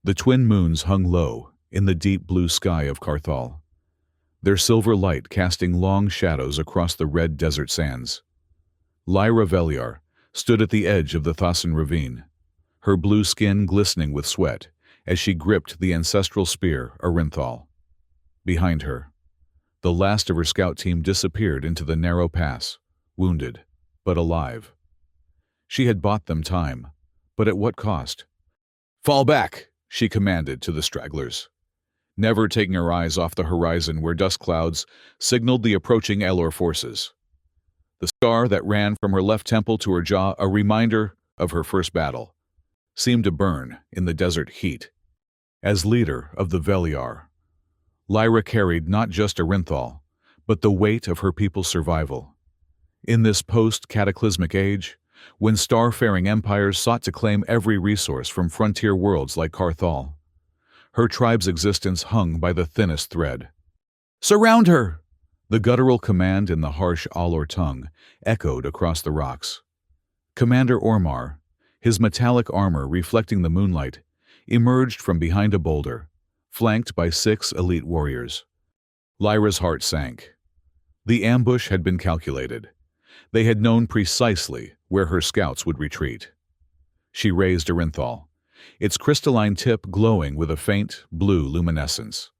The twin moons hung low in the deep blue sky of Carthal, their silver light casting long shadows across the red desert sands. Lyra Veliar stood at the edge of the Thassan ravine, her blue skin glistening with sweat as she gripped the ancestral spear Arinthal. Behind her, the last of her scout team disappeared into the narrow pass, wounded, but alive. She had bought them time, but at what cost? "Fall back," she commanded to the stragglers, never taking her eyes off the horizon where dust clouds signaled the approaching Elor forces. The scar that ran from her left temple to her jaw, a reminder of her first battle, seemed to burn in the desert heat. As leader of the Veliar, Lyra carried not just Arinthal, but the weight of her people's survival. In this post-cataclysmic age, when star-faring empires sought to claim every resource from frontier worlds like Carthal, her tribe's existence hung by the thinnest thread. "Surround her!" The guttural command in the harsh Allor tongue echoed across the rocks. Commander Ormar, his metallic armor reflecting the moonlight, emerged from behind a boulder, flanked by 6 elite warriors. Lyra's heart sank. The ambush had been calculated. They had known precisely where her scouts would retreat. She raised Arinthal, its crystalline tip glowing with a faint, blue luminescence,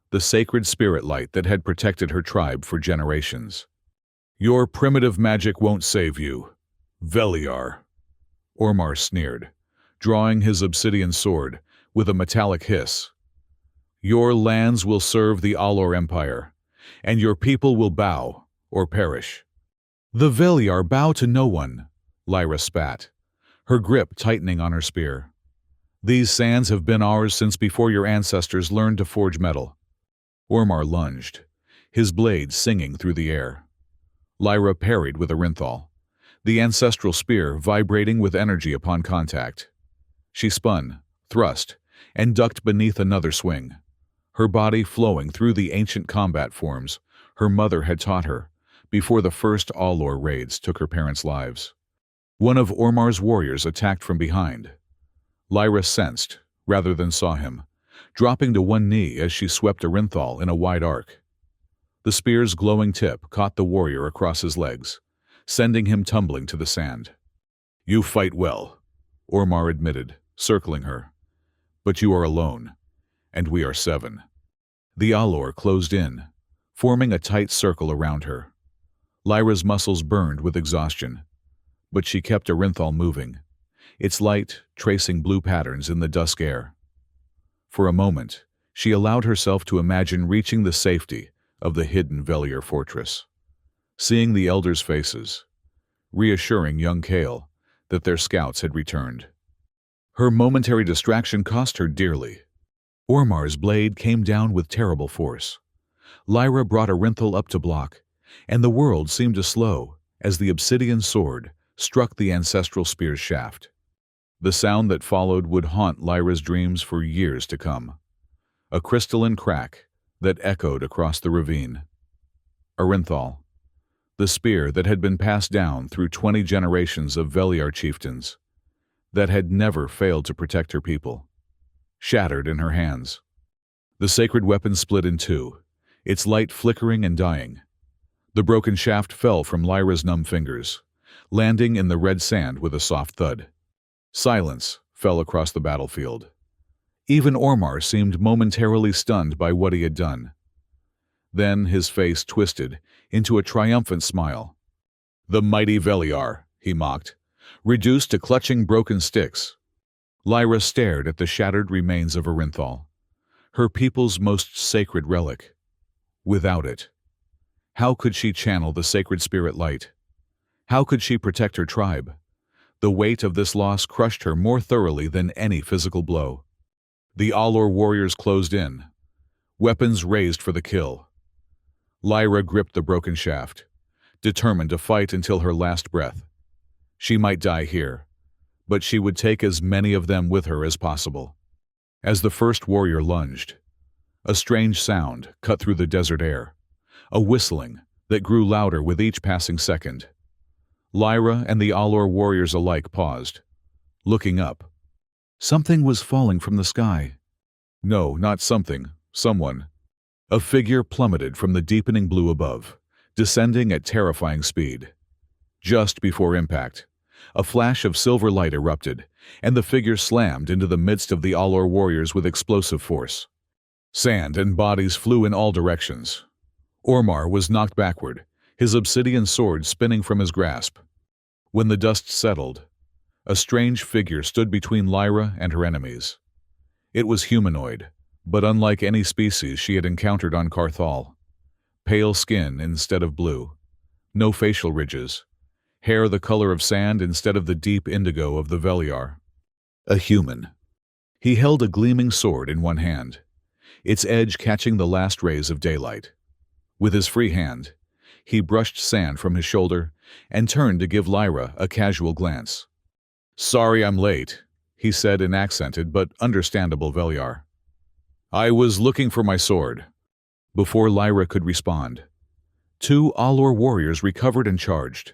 the sacred spirit light that had protected her tribe for generations. "Your primitive magic won't save you, Veliar," Ormar sneered, drawing his obsidian sword with a metallic hiss. "Your lands will serve the Allor Empire, and your people will bow or perish." "The Veliar bow to no one," Lyra spat, her grip tightening on her spear. "These sands have been ours since before your ancestors learned to forge metal." Ormar lunged, his blade singing through the air. Lyra parried with Arinthal, the ancestral spear vibrating with energy upon contact. She spun, thrust, and ducked beneath another swing, her body flowing through the ancient combat forms her mother had taught her before the first Allor raids took her parents' lives. One of Ormar's warriors attacked from behind. Lyra sensed, rather than saw him, dropping to one knee as she swept Arinthal in a wide arc. The spear's glowing tip caught the warrior across his legs, sending him tumbling to the sand. "You fight well," Ormar admitted, circling her. "But you are alone, and we are 7. The Allor closed in, forming a tight circle around her. Lyra's muscles burned with exhaustion, but she kept Arinthal moving, its light tracing blue patterns in the dusk air. For a moment, she allowed herself to imagine reaching the safety of the hidden Veliar fortress, seeing the elders' faces, reassuring young Kale that their scouts had returned. Her momentary distraction cost her dearly. Ormar's blade came down with terrible force. Lyra brought Arinthal up to block, and the world seemed to slow as the obsidian sword struck the ancestral spear's shaft. The sound that followed would haunt Lyra's dreams for years to come, a crystalline crack that echoed across the ravine. Arinthal, the spear that had been passed down through 20 generations of Veliar chieftains, that had never failed to protect her people, shattered in her hands. The sacred weapon split in two, its light flickering and dying. The broken shaft fell from Lyra's numb fingers, landing in the red sand with a soft thud. Silence fell across the battlefield. Even Ormar seemed momentarily stunned by what he had done. Then his face twisted into a triumphant smile. "The mighty Veliar," he mocked, reduced to clutching broken sticks. Lyra stared at the shattered remains of Arinthal, her people's most sacred relic. Without it, how could she channel the sacred spirit light? How could she protect her tribe? The weight of this loss crushed her more thoroughly than any physical blow. The Allor warriors closed in, weapons raised for the kill. Lyra gripped the broken shaft, determined to fight until her last breath. She might die here, but she would take as many of them with her as possible. As the first warrior lunged, a strange sound cut through the desert air, a whistling that grew louder with each passing second. Lyra and the Allor warriors alike paused, looking up. Something was falling from the sky, No, not something. Someone. A figure plummeted from the deepening blue above, descending at terrifying speed. Just before impact, a flash of silver light erupted, and the figure slammed into the midst of the Allor warriors with explosive force. Sand and bodies flew in all directions. Ormar was knocked backward, his obsidian sword spinning from his grasp. When the dust settled, a strange figure stood between Lyra and her enemies. It was humanoid, but unlike any species she had encountered on Carthal. Pale skin instead of blue, no facial ridges, hair the color of sand instead of the deep indigo of the Veliar. A human. He held a gleaming sword in one hand, its edge catching the last rays of daylight. With his free hand, he brushed sand from his shoulder and turned to give Lyra a casual glance. "Sorry I'm late," he said in accented but understandable Veliar. "I was looking for my sword." Before Lyra could respond, two Allor warriors recovered and charged.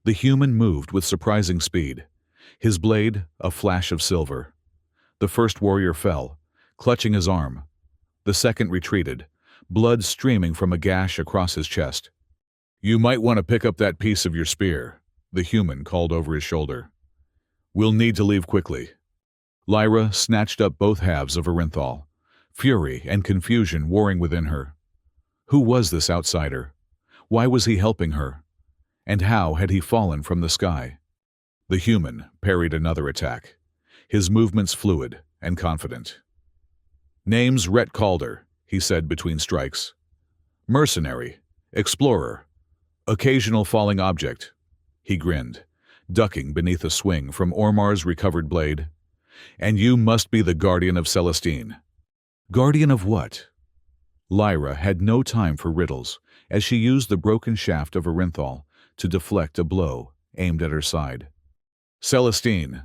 The human moved with surprising speed, his blade a flash of silver. The first warrior fell, clutching his arm. The second retreated, blood streaming from a gash across his chest. "You might want to pick up that piece of your spear," the human called over his shoulder. "We'll need to leave quickly." Lyra snatched up both halves of Arinthal, fury and confusion warring within her. Who was this outsider? Why was he helping her? And how had he fallen from the sky? The human parried another attack, his movements fluid and confident. "Name's Rhett Calder," he said between strikes. "Mercenary, explorer, occasional falling object." He grinned, ducking beneath a swing from Ormar's recovered blade. "And you must be the guardian of Celestine." "Guardian of what?" Lyra had no time for riddles as she used the broken shaft of Arinthal to deflect a blow aimed at her side. "Celestine,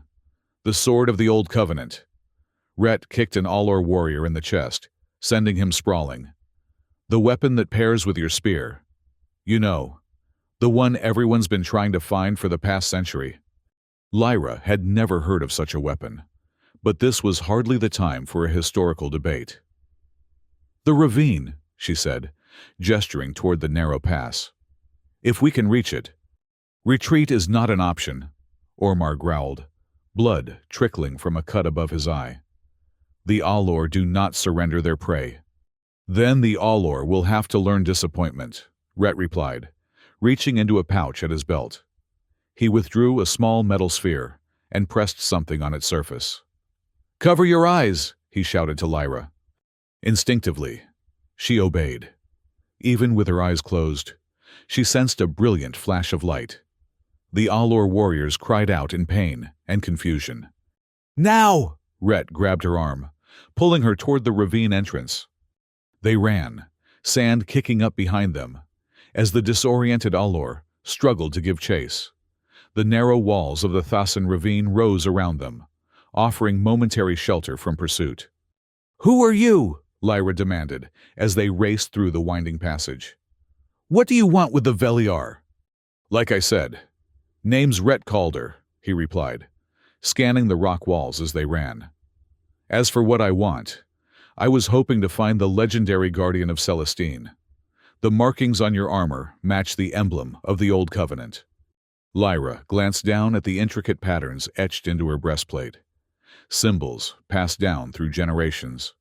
the sword of the Old Covenant." Rhett kicked an Allor warrior in the chest, sending him sprawling. "The weapon that pairs with your spear. You know, the one everyone's been trying to find for the past century." Lyra had never heard of such a weapon, but this was hardly the time for a historical debate. "The ravine," she said, gesturing toward the narrow pass. "If we can reach it." "Retreat is not an option," Ormar growled, blood trickling from a cut above his eye. "The Allor do not surrender their prey." "Then the Allor will have to learn disappointment," Rhett replied, reaching into a pouch at his belt. He withdrew a small metal sphere and pressed something on its surface. "Cover your eyes," he shouted to Lyra. Instinctively, she obeyed. Even with her eyes closed, she sensed a brilliant flash of light. The Allor warriors cried out in pain and confusion. "Now!" Rhett grabbed her arm, pulling her toward the ravine entrance. They ran, sand kicking up behind them, as the disoriented Allor struggled to give chase. The narrow walls of the Thassan ravine rose around them, offering momentary shelter from pursuit. "Who are you?" Lyra demanded as they raced through the winding passage. "What do you want with the Veliar?" "Like I said, name's Rhett Calder," he replied, scanning the rock walls as they ran. "As for what I want, I was hoping to find the legendary guardian of Celestine. The markings on your armor match the emblem of the Old Covenant." Lyra glanced down at the intricate patterns etched into her breastplate, symbols passed down through generations,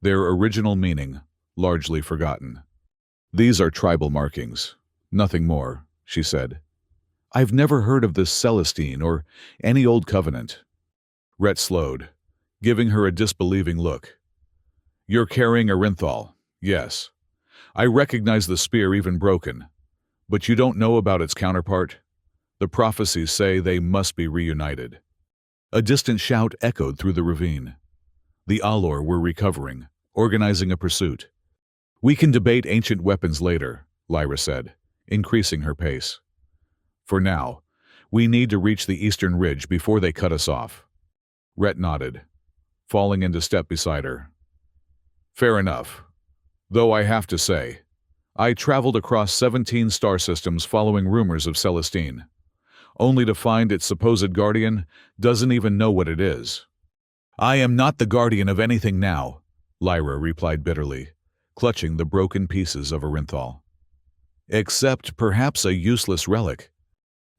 their original meaning largely forgotten. "These are tribal markings, nothing more," she said. "I've never heard of this Celestine or any Old Covenant." Rhett slowed, giving her a disbelieving look. "You're carrying Arinthal, yes. I recognize the spear even broken, but you don't know about its counterpart? The prophecies say they must be reunited." A distant shout echoed through the ravine. The Allor were recovering, organizing a pursuit. "We can debate ancient weapons later," Lyra said, increasing her pace. "For now, we need to reach the eastern ridge before they cut us off." Rhett nodded, falling into step beside her. "Fair enough. Though I have to say, I traveled across 17 star systems following rumors of Celestine, only to find its supposed guardian doesn't even know what it is." "I am not the guardian of anything now," Lyra replied bitterly, clutching the broken pieces of Orenthal. Except perhaps a useless relic.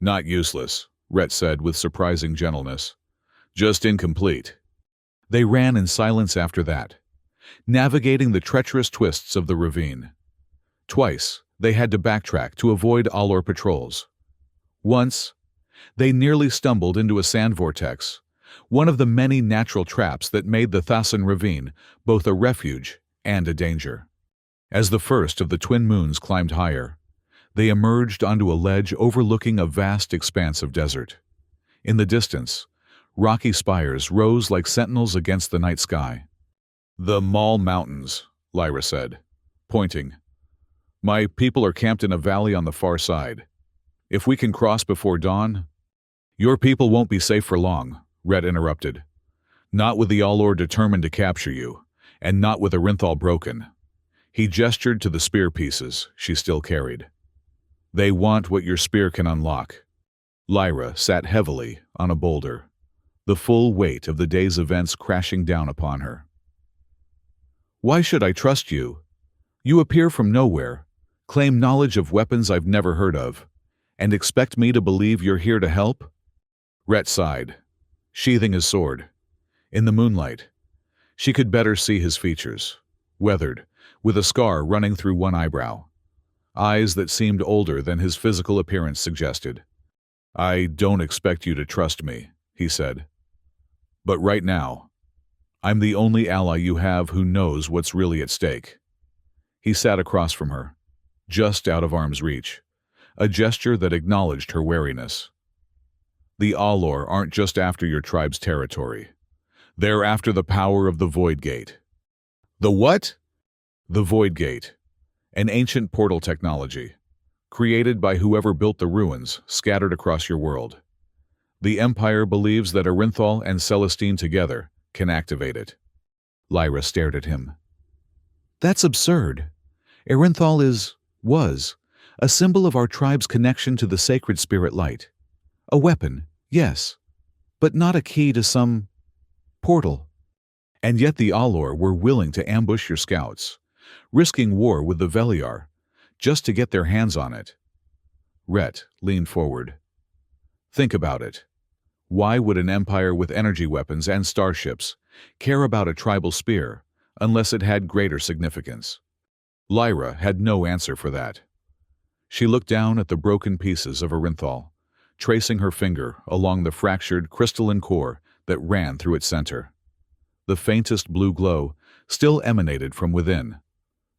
Not useless, Rhett said with surprising gentleness. Just incomplete. They ran in silence after that, navigating the treacherous twists of the ravine. Twice, they had to backtrack to avoid Allor patrols. Once, they nearly stumbled into a sand vortex, one of the many natural traps that made the Thassan ravine both a refuge and a danger. As the first of the twin moons climbed higher, they emerged onto a ledge overlooking a vast expanse of desert. In the distance, rocky spires rose like sentinels against the night sky. The Mal Mountains, Lyra said, pointing. My people are camped in a valley on the far side. If we can cross before dawn— Your people won't be safe for long, Rhett interrupted. Not with the Allor determined to capture you, and not with Orenthal broken. He gestured to the spear pieces she still carried. They want what your spear can unlock. Lyra sat heavily on a boulder, the full weight of the day's events crashing down upon her. Why should I trust you? You appear from nowhere, claim knowledge of weapons I've never heard of, and expect me to believe you're here to help? Rhett sighed, sheathing his sword. In the moonlight, she could better see his features, weathered, with a scar running through one eyebrow. Eyes that seemed older than his physical appearance suggested. I don't expect you to trust me, he said. But right now, I'm the only ally you have who knows what's really at stake. He sat across from her, just out of arm's reach, a gesture that acknowledged her wariness. The Allor aren't just after your tribe's territory. They're after the power of the Void Gate. The what? The Void Gate, an ancient portal technology, created by whoever built the ruins scattered across your world. The Empire believes that Orenthal and Celestine together can activate it. Lyra stared at him. That's absurd. Orenthal was, a symbol of our tribe's connection to the sacred spirit light. A weapon, yes, but not a key to some portal. And yet the Allor were willing to ambush your scouts, risking war with the Veliar, just to get their hands on it. Rhett leaned forward. Think about it. Why would an empire with energy weapons and starships care about a tribal spear unless it had greater significance? Lyra had no answer for that. She looked down at the broken pieces of Orenthal, tracing her finger along the fractured crystalline core that ran through its center. The faintest blue glow still emanated from within,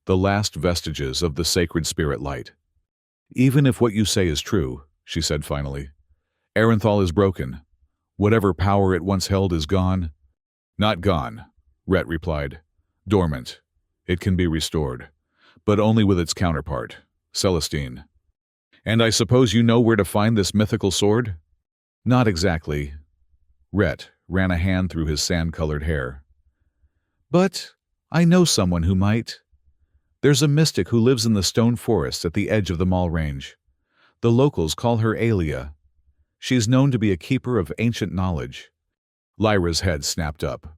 the last vestiges of the sacred spirit light. Even if what you say is true, she said finally, Orenthal is broken. Whatever power it once held is gone. Not gone, Rhett replied. Dormant. It can be restored, but only with its counterpart, Celestine. And I suppose you know where to find this mythical sword? Not exactly. Rhett ran a hand through his sand-colored hair. But I know someone who might. There's a mystic who lives in the stone forest at the edge of the Mal Range. The locals call her Aelia. She's known to be a keeper of ancient knowledge. Lyra's head snapped up.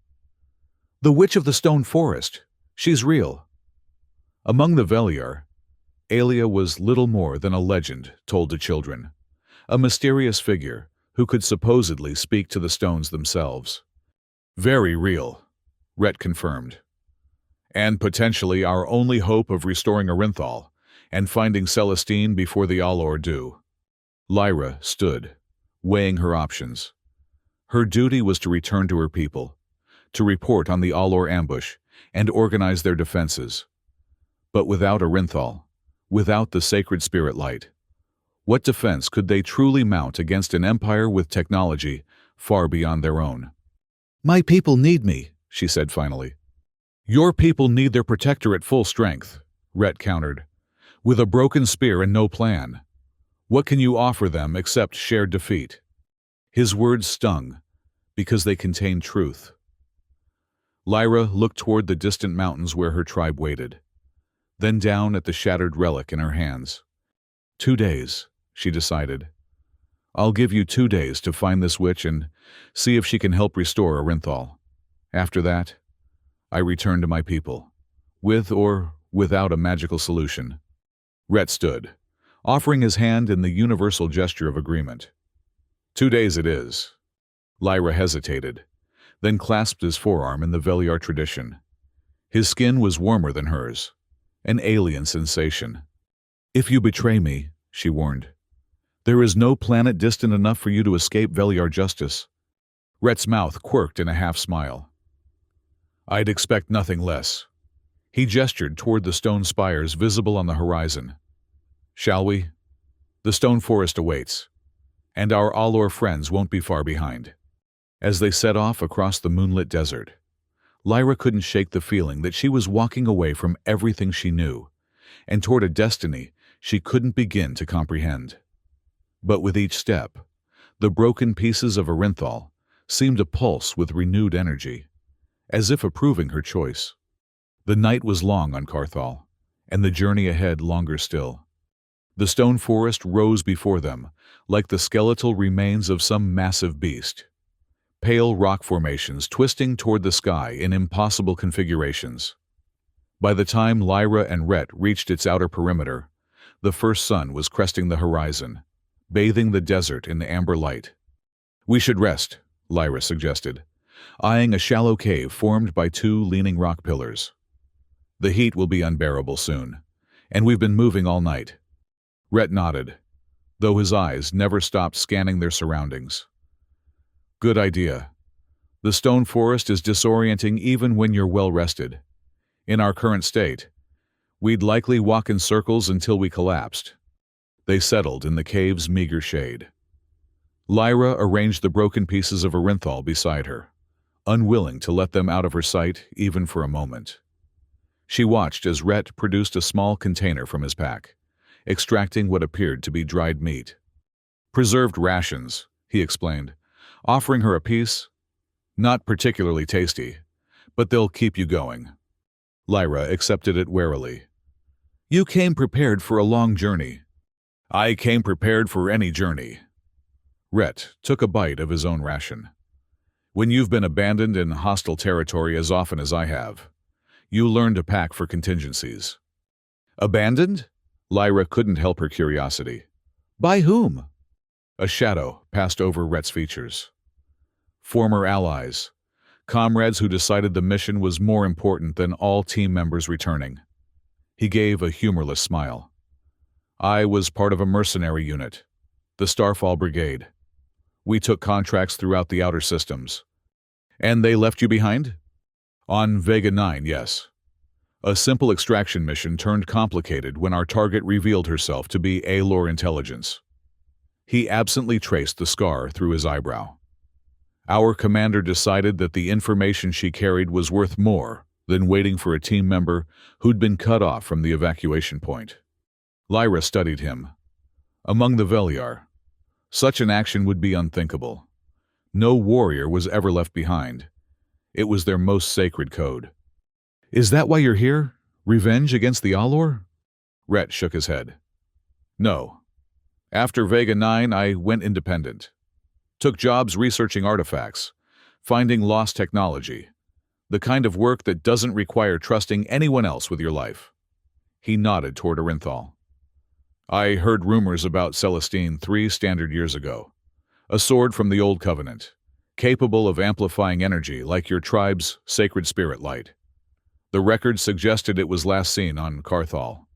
The Witch of the Stone Forest. She's real. Among the Veliar, Aelia was little more than a legend told to children, a mysterious figure who could supposedly speak to the stones themselves. Very real, Rhett confirmed. And potentially our only hope of restoring Orenthal and finding Celestine before the Allor do. Lyra stood, weighing her options. Her duty was to return to her people, to report on the Allor ambush and organize their defenses. But without Orenthal, without the sacred spirit light, what defense could they truly mount against an empire with technology far beyond their own? My people need me, she said finally. Your people need their protector at full strength, Rhett countered. With a broken spear and no plan, what can you offer them except shared defeat? His words stung, because they contained truth. Lyra looked toward the distant mountains where her tribe waited, then down at the shattered relic in her hands. 2 days, she decided. I'll give you 2 days to find this witch and see if she can help restore Orenthal. After that, I return to my people, with or without a magical solution. Rhett stood, offering his hand in the universal gesture of agreement. 2 days it is. Lyra hesitated, then clasped his forearm in the Veliar tradition. His skin was warmer than hers, an alien sensation. If you betray me, she warned, there is no planet distant enough for you to escape Veliar justice. Rhett's mouth quirked in a half-smile. I'd expect nothing less. He gestured toward the stone spires visible on the horizon. Shall we? The stone forest awaits, and our Allor friends won't be far behind. As they set off across the moonlit desert, Lyra couldn't shake the feeling that she was walking away from everything she knew, and toward a destiny she couldn't begin to comprehend. But with each step, the broken pieces of Orinthal seemed to pulse with renewed energy, as if approving her choice. The night was long on Carthal, and the journey ahead longer still. The stone forest rose before them, like the skeletal remains of some massive beast. Pale rock formations twisting toward the sky in impossible configurations. By the time Lyra and Rhett reached its outer perimeter, the first sun was cresting the horizon, bathing the desert in amber light. We should rest, Lyra suggested, eyeing a shallow cave formed by two leaning rock pillars. The heat will be unbearable soon, and we've been moving all night. Rhett nodded, though his eyes never stopped scanning their surroundings. Good idea. The stone forest is disorienting even when you're well rested. In our current state, we'd likely walk in circles until we collapsed. They settled in the cave's meager shade. Lyra arranged the broken pieces of Orinthal beside her, unwilling to let them out of her sight even for a moment. She watched as Rhett produced a small container from his pack, extracting what appeared to be dried meat. Preserved rations, he explained, offering her a piece. Not particularly tasty, but they'll keep you going. Lyra accepted it warily. You came prepared for a long journey. I came prepared for any journey. Rhett took a bite of his own ration. When you've been abandoned in hostile territory as often as I have, you learn to pack for contingencies. Abandoned? Lyra couldn't help her curiosity. By whom? A shadow passed over Rhett's features. Former allies, comrades who decided the mission was more important than all team members returning. He gave a humorless smile. I was part of a mercenary unit, the Starfall Brigade. We took contracts throughout the outer systems. And they left you behind? On Vega 9, yes. A simple extraction mission turned complicated when our target revealed herself to be Allor intelligence. He absently traced the scar through his eyebrow. Our commander decided that the information she carried was worth more than waiting for a team member who'd been cut off from the evacuation point. Lyra studied him. Among the Veliar, such an action would be unthinkable. No warrior was ever left behind. It was their most sacred code. Is that why you're here? Revenge against the Allor? Rhett shook his head. No. After Vega 9, I went independent. Took jobs researching artifacts, finding lost technology, the kind of work that doesn't require trusting anyone else with your life. He nodded toward Orinthal. I heard rumors about Celestine 3 standard years ago. A sword from the Old Covenant, capable of amplifying energy like your tribe's sacred spirit light. The record suggested it was last seen on Carthal.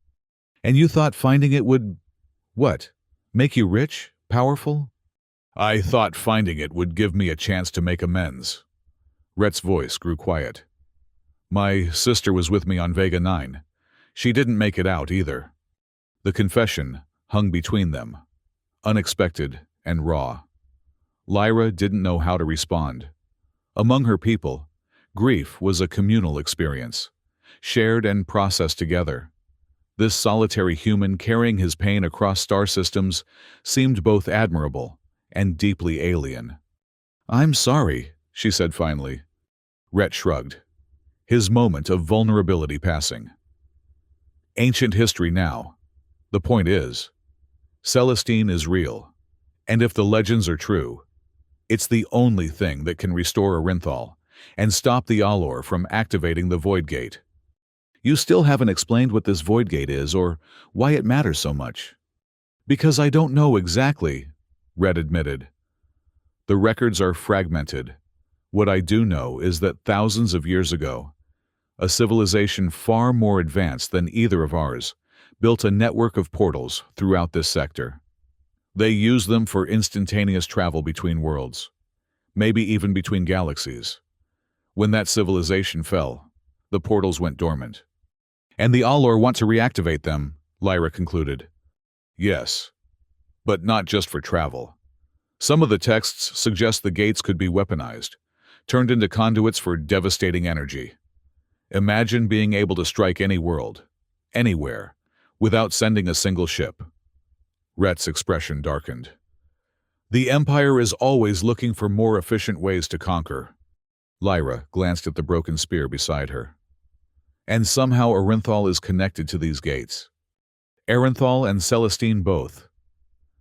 And you thought finding it would, what, make you rich, powerful? I thought finding it would give me a chance to make amends. Rhett's voice grew quiet. My sister was with me on Vega 9. She didn't make it out either. The confession hung between them, unexpected and raw. Lyra didn't know how to respond. Among her people, grief was a communal experience, shared and processed together. This solitary human carrying his pain across star systems seemed both admirable and deeply alien. I'm sorry, she said finally. Rhett shrugged, his moment of vulnerability passing. Ancient history now. The point is, Celestine is real, and if the legends are true, it's the only thing that can restore Orinthal and stop the Allure from activating the Void Gate. You still haven't explained what this Void Gate is or why it matters so much. Because I don't know exactly, Red admitted. The records are fragmented. What I do know is that thousands of years ago, a civilization far more advanced than either of ours built a network of portals throughout this sector. They used them for instantaneous travel between worlds, maybe even between galaxies. When that civilization fell, the portals went dormant. And the Allure want to reactivate them, Lyra concluded. Yes, but not just for travel. Some of the texts suggest the gates could be weaponized, turned into conduits for devastating energy. Imagine being able to strike any world, anywhere, without sending a single ship. Rhett's expression darkened. The Empire is always looking for more efficient ways to conquer. Lyra glanced at the broken spear beside her. And somehow Arenthal is connected to these gates. Arenthal and Celestine both.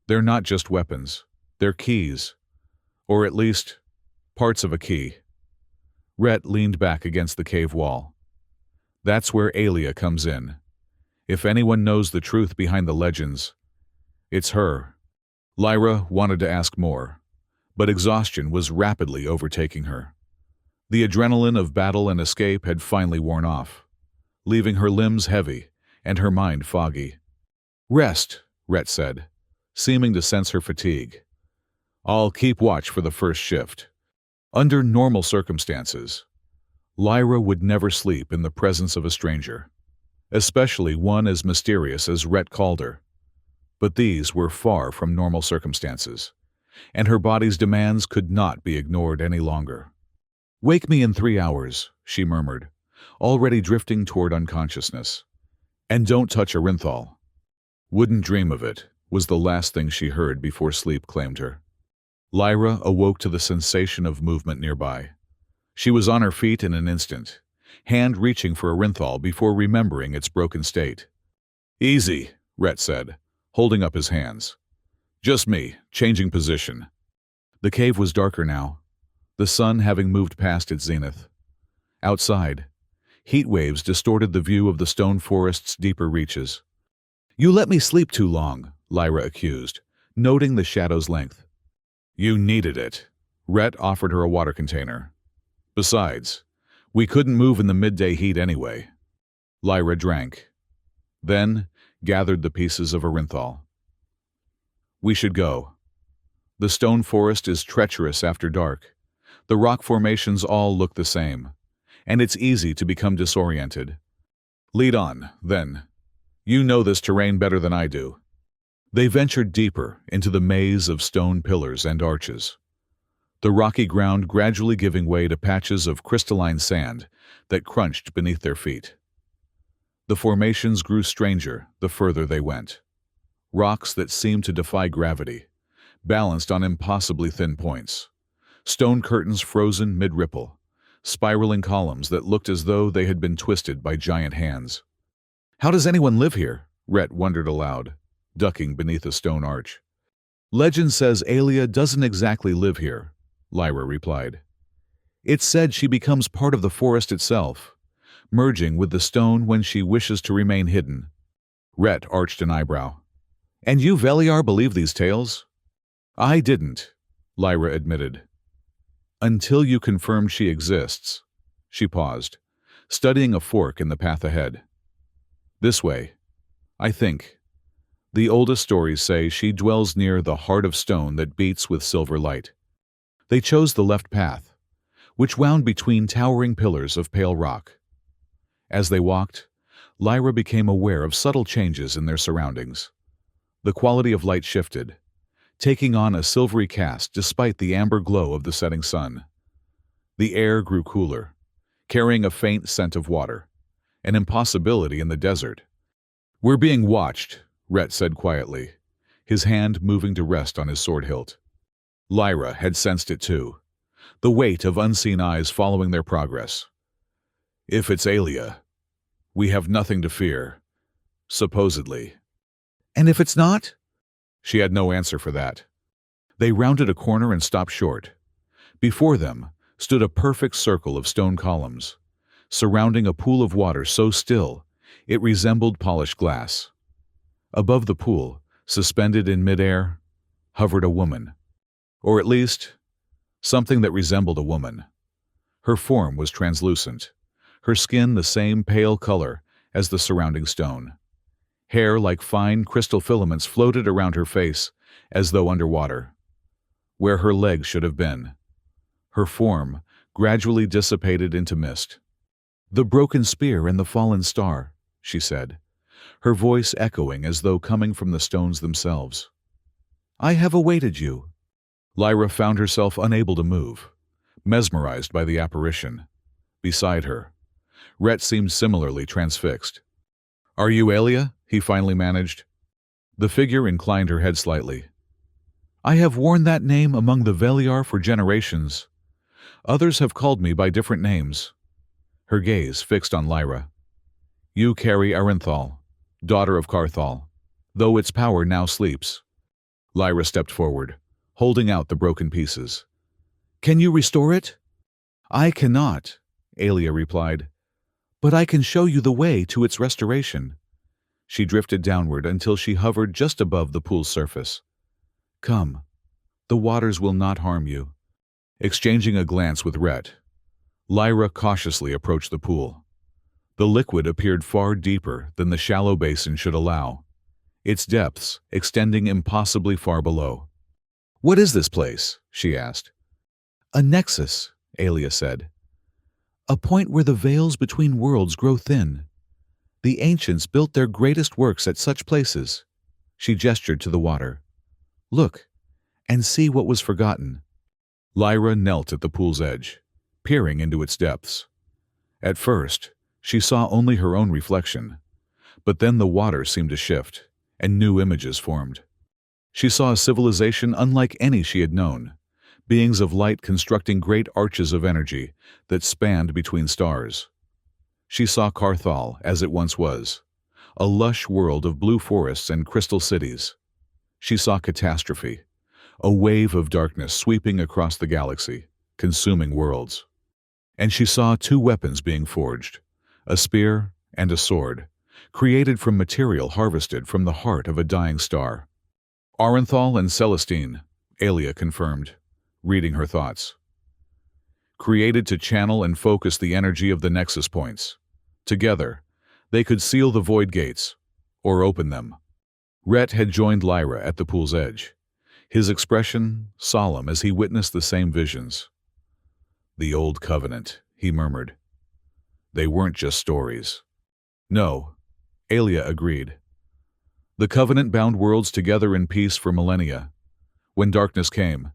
They're not just weapons, they're keys. Or at least, parts of a key. Rhett leaned back against the cave wall. That's where Aelia comes in. If anyone knows the truth behind the legends, it's her. Lyra wanted to ask more, but exhaustion was rapidly overtaking her. The adrenaline of battle and escape had finally worn off, leaving her limbs heavy and her mind foggy. Rest, Rhett said, seeming to sense her fatigue. I'll keep watch for the first shift. Under normal circumstances, Lyra would never sleep in the presence of a stranger, especially one as mysterious as Rhett called her. But these were far from normal circumstances, and her body's demands could not be ignored any longer. Wake me in 3 hours, she murmured, already drifting toward unconsciousness. And don't touch Arenthal. Wouldn't dream of it, was the last thing she heard before sleep claimed her. Lyra awoke to the sensation of movement nearby. She was on her feet in an instant, hand reaching for Arenthal before remembering its broken state. Easy, Rhett said, holding up his hands. Just me, changing position. The cave was darker now, the sun having moved past its zenith. Outside, heat waves distorted the view of the stone forest's deeper reaches. You let me sleep too long, Lyra accused, noting the shadow's length. You needed it. Rhett offered her a water container. Besides, we couldn't move in the midday heat anyway. Lyra drank, then gathered the pieces of Arenthal. We should go. The stone forest is treacherous after dark. The rock formations all look the same, and it's easy to become disoriented. Lead on, then. You know this terrain better than I do. They ventured deeper into the maze of stone pillars and arches, the rocky ground gradually giving way to patches of crystalline sand that crunched beneath their feet. The formations grew stranger the further they went. Rocks that seemed to defy gravity, balanced on impossibly thin points. Stone curtains frozen mid-ripple, spiraling columns that looked as though they had been twisted by giant hands. How does anyone live here? Rhett wondered aloud, ducking beneath a stone arch. Legend says Aelia doesn't exactly live here, Lyra replied. It's said she becomes part of the forest itself, merging with the stone when she wishes to remain hidden. Rhett arched an eyebrow. And you Veliar believe these tales? I didn't, Lyra admitted. Until you confirmed she exists. She paused, studying a fork in the path ahead. This way, I think. The oldest stories say she dwells near the heart of stone that beats with silver light. They chose the left path, which wound between towering pillars of pale rock. As they walked, Lyra became aware of subtle changes in their surroundings. The quality of light shifted, taking on a silvery cast despite the amber glow of the setting sun. The air grew cooler, carrying a faint scent of water, an impossibility in the desert. We're being watched, Rhett said quietly, his hand moving to rest on his sword hilt. Lyra had sensed it too, the weight of unseen eyes following their progress. If it's Aelia, we have nothing to fear, supposedly. And if it's not? She had no answer for that. They rounded a corner and stopped short. Before them, stood a perfect circle of stone columns, surrounding a pool of water so still it resembled polished glass. Above the pool, suspended in midair, hovered a woman, or at least something that resembled a woman. Her form was translucent, her skin the same pale color as the surrounding stone. Hair like fine crystal filaments floated around her face as though underwater. Where her legs should have been, her form gradually dissipated into mist. "The broken spear and the fallen star," she said, her voice echoing as though coming from the stones themselves. "I have awaited you." Lyra found herself unable to move, mesmerized by the apparition. Beside her, Rhett seemed similarly transfixed. "Are you Aelia?" he finally managed. The figure inclined her head slightly. "I have worn that name among the Veliar for generations. Others have called me by different names." Her gaze fixed on Lyra. "You carry Arinthal, daughter of Carthal, though its power now sleeps." Lyra stepped forward, holding out the broken pieces. "Can you restore it?" "I cannot," Aelia replied, "but I can show you the way to its restoration." She drifted downward until she hovered just above the pool's surface. "Come, the waters will not harm you." Exchanging a glance with Rhett, Lyra cautiously approached the pool. The liquid appeared far deeper than the shallow basin should allow, its depths extending impossibly far below. "What is this place?" she asked. "A nexus," Aelia said. "A point where the veils between worlds grow thin. The ancients built their greatest works at such places." She gestured to the water. "Look, and see what was forgotten." Lyra knelt at the pool's edge, peering into its depths. At first, she saw only her own reflection, but then the water seemed to shift, and new images formed. She saw a civilization unlike any she had known, beings of light constructing great arches of energy that spanned between stars. She saw Carthal as it once was, a lush world of blue forests and crystal cities. She saw catastrophe, a wave of darkness sweeping across the galaxy, consuming worlds. And she saw two weapons being forged, a spear and a sword, created from material harvested from the heart of a dying star. "Arinthal and Celestine," Aelia confirmed, reading her thoughts. "Created to channel and focus the energy of the nexus points. Together, they could seal the void gates, or open them." Rhett had joined Lyra at the pool's edge, his expression solemn as he witnessed the same visions. "The Old Covenant," he murmured. "They weren't just stories." "No," Aelia agreed. "The Covenant bound worlds together in peace for millennia. When darkness came,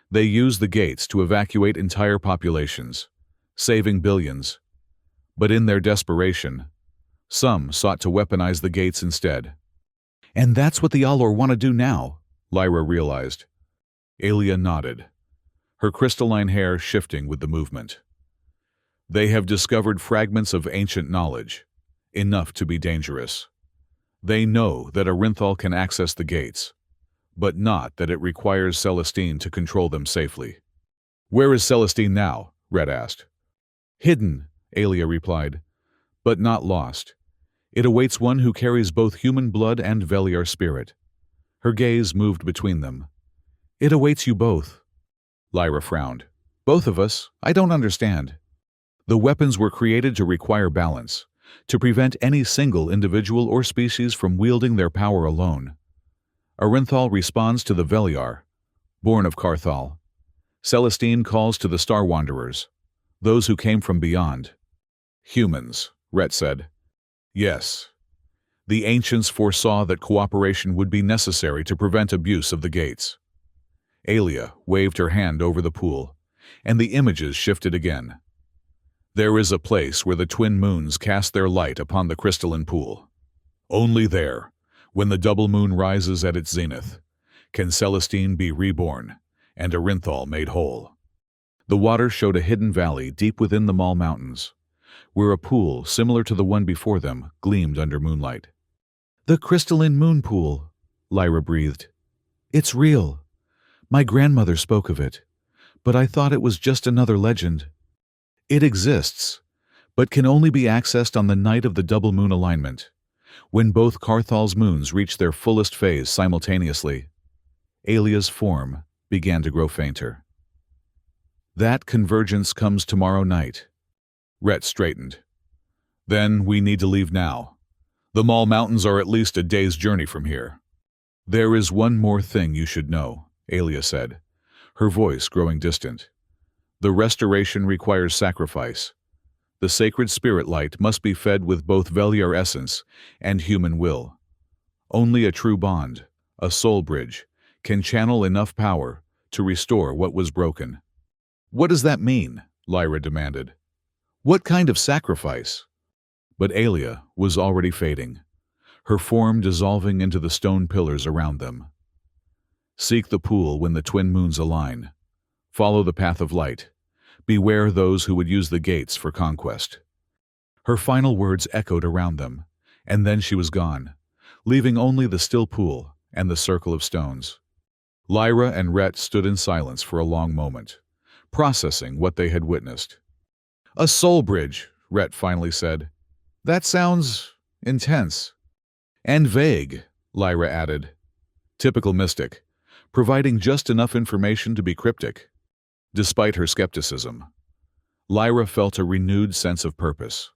they used the gates to evacuate entire populations, saving billions. But in their desperation, some sought to weaponize the gates instead." "And that's what the Allor want to do now," Lyra realized. Aelia nodded, her crystalline hair shifting with the movement. "They have discovered fragments of ancient knowledge, enough to be dangerous. They know that Arinthal can access the gates, but not that it requires Celestine to control them safely." "Where is Celestine now?" Rhett asked. "Hidden," Aelia replied, "but not lost. It awaits one who carries both human blood and Veliar spirit." Her gaze moved between them. "It awaits you both." Lyra frowned. "Both of us? I don't understand." "The weapons were created to require balance, to prevent any single individual or species from wielding their power alone. Arinthal responds to the Veliar, born of Carthal. Celestine calls to the Star Wanderers, those who came from beyond." "Humans," Rhett said. "Yes. The ancients foresaw that cooperation would be necessary to prevent abuse of the gates." Aelia waved her hand over the pool, and the images shifted again. "There is a place where the twin moons cast their light upon the crystalline pool. Only there, when the double moon rises at its zenith, can Celestine be reborn and Arinthal made whole." The water showed a hidden valley deep within the Mall Mountains, where a pool similar to the one before them gleamed under moonlight. "The crystalline moon pool," Lyra breathed. "It's real. My grandmother spoke of it. But I thought it was just another legend. It exists, but can only be accessed on the night of the double moon alignment, when both Carthal's moons reach their fullest phase simultaneously. Alia's form began to grow fainter. That convergence comes tomorrow night. Rhett straightened. Then we need to leave now. The Mall Mountains are at least a day's journey from here. There is one more thing you should know, Alia said, her voice growing distant. The restoration requires sacrifice. The sacred spirit light must be fed with both Veliar essence and human will. Only a true bond, a soul bridge, can channel enough power to restore what was broken. What does that mean? Lyra demanded. What kind of sacrifice? But Alia was already fading, her form dissolving into the stone pillars around them. Seek the pool when the twin moons align. Follow the path of light. Beware those who would use the gates for conquest. Her final words echoed around them, and then she was gone, leaving only the still pool and the circle of stones. Lyra and Rhett stood in silence for a long moment, processing what they had witnessed. A soul bridge, Rhett finally said. That sounds intense. And vague, Lyra added. Typical mystic, providing just enough information to be cryptic. Despite her skepticism, Lyra felt a renewed sense of purpose.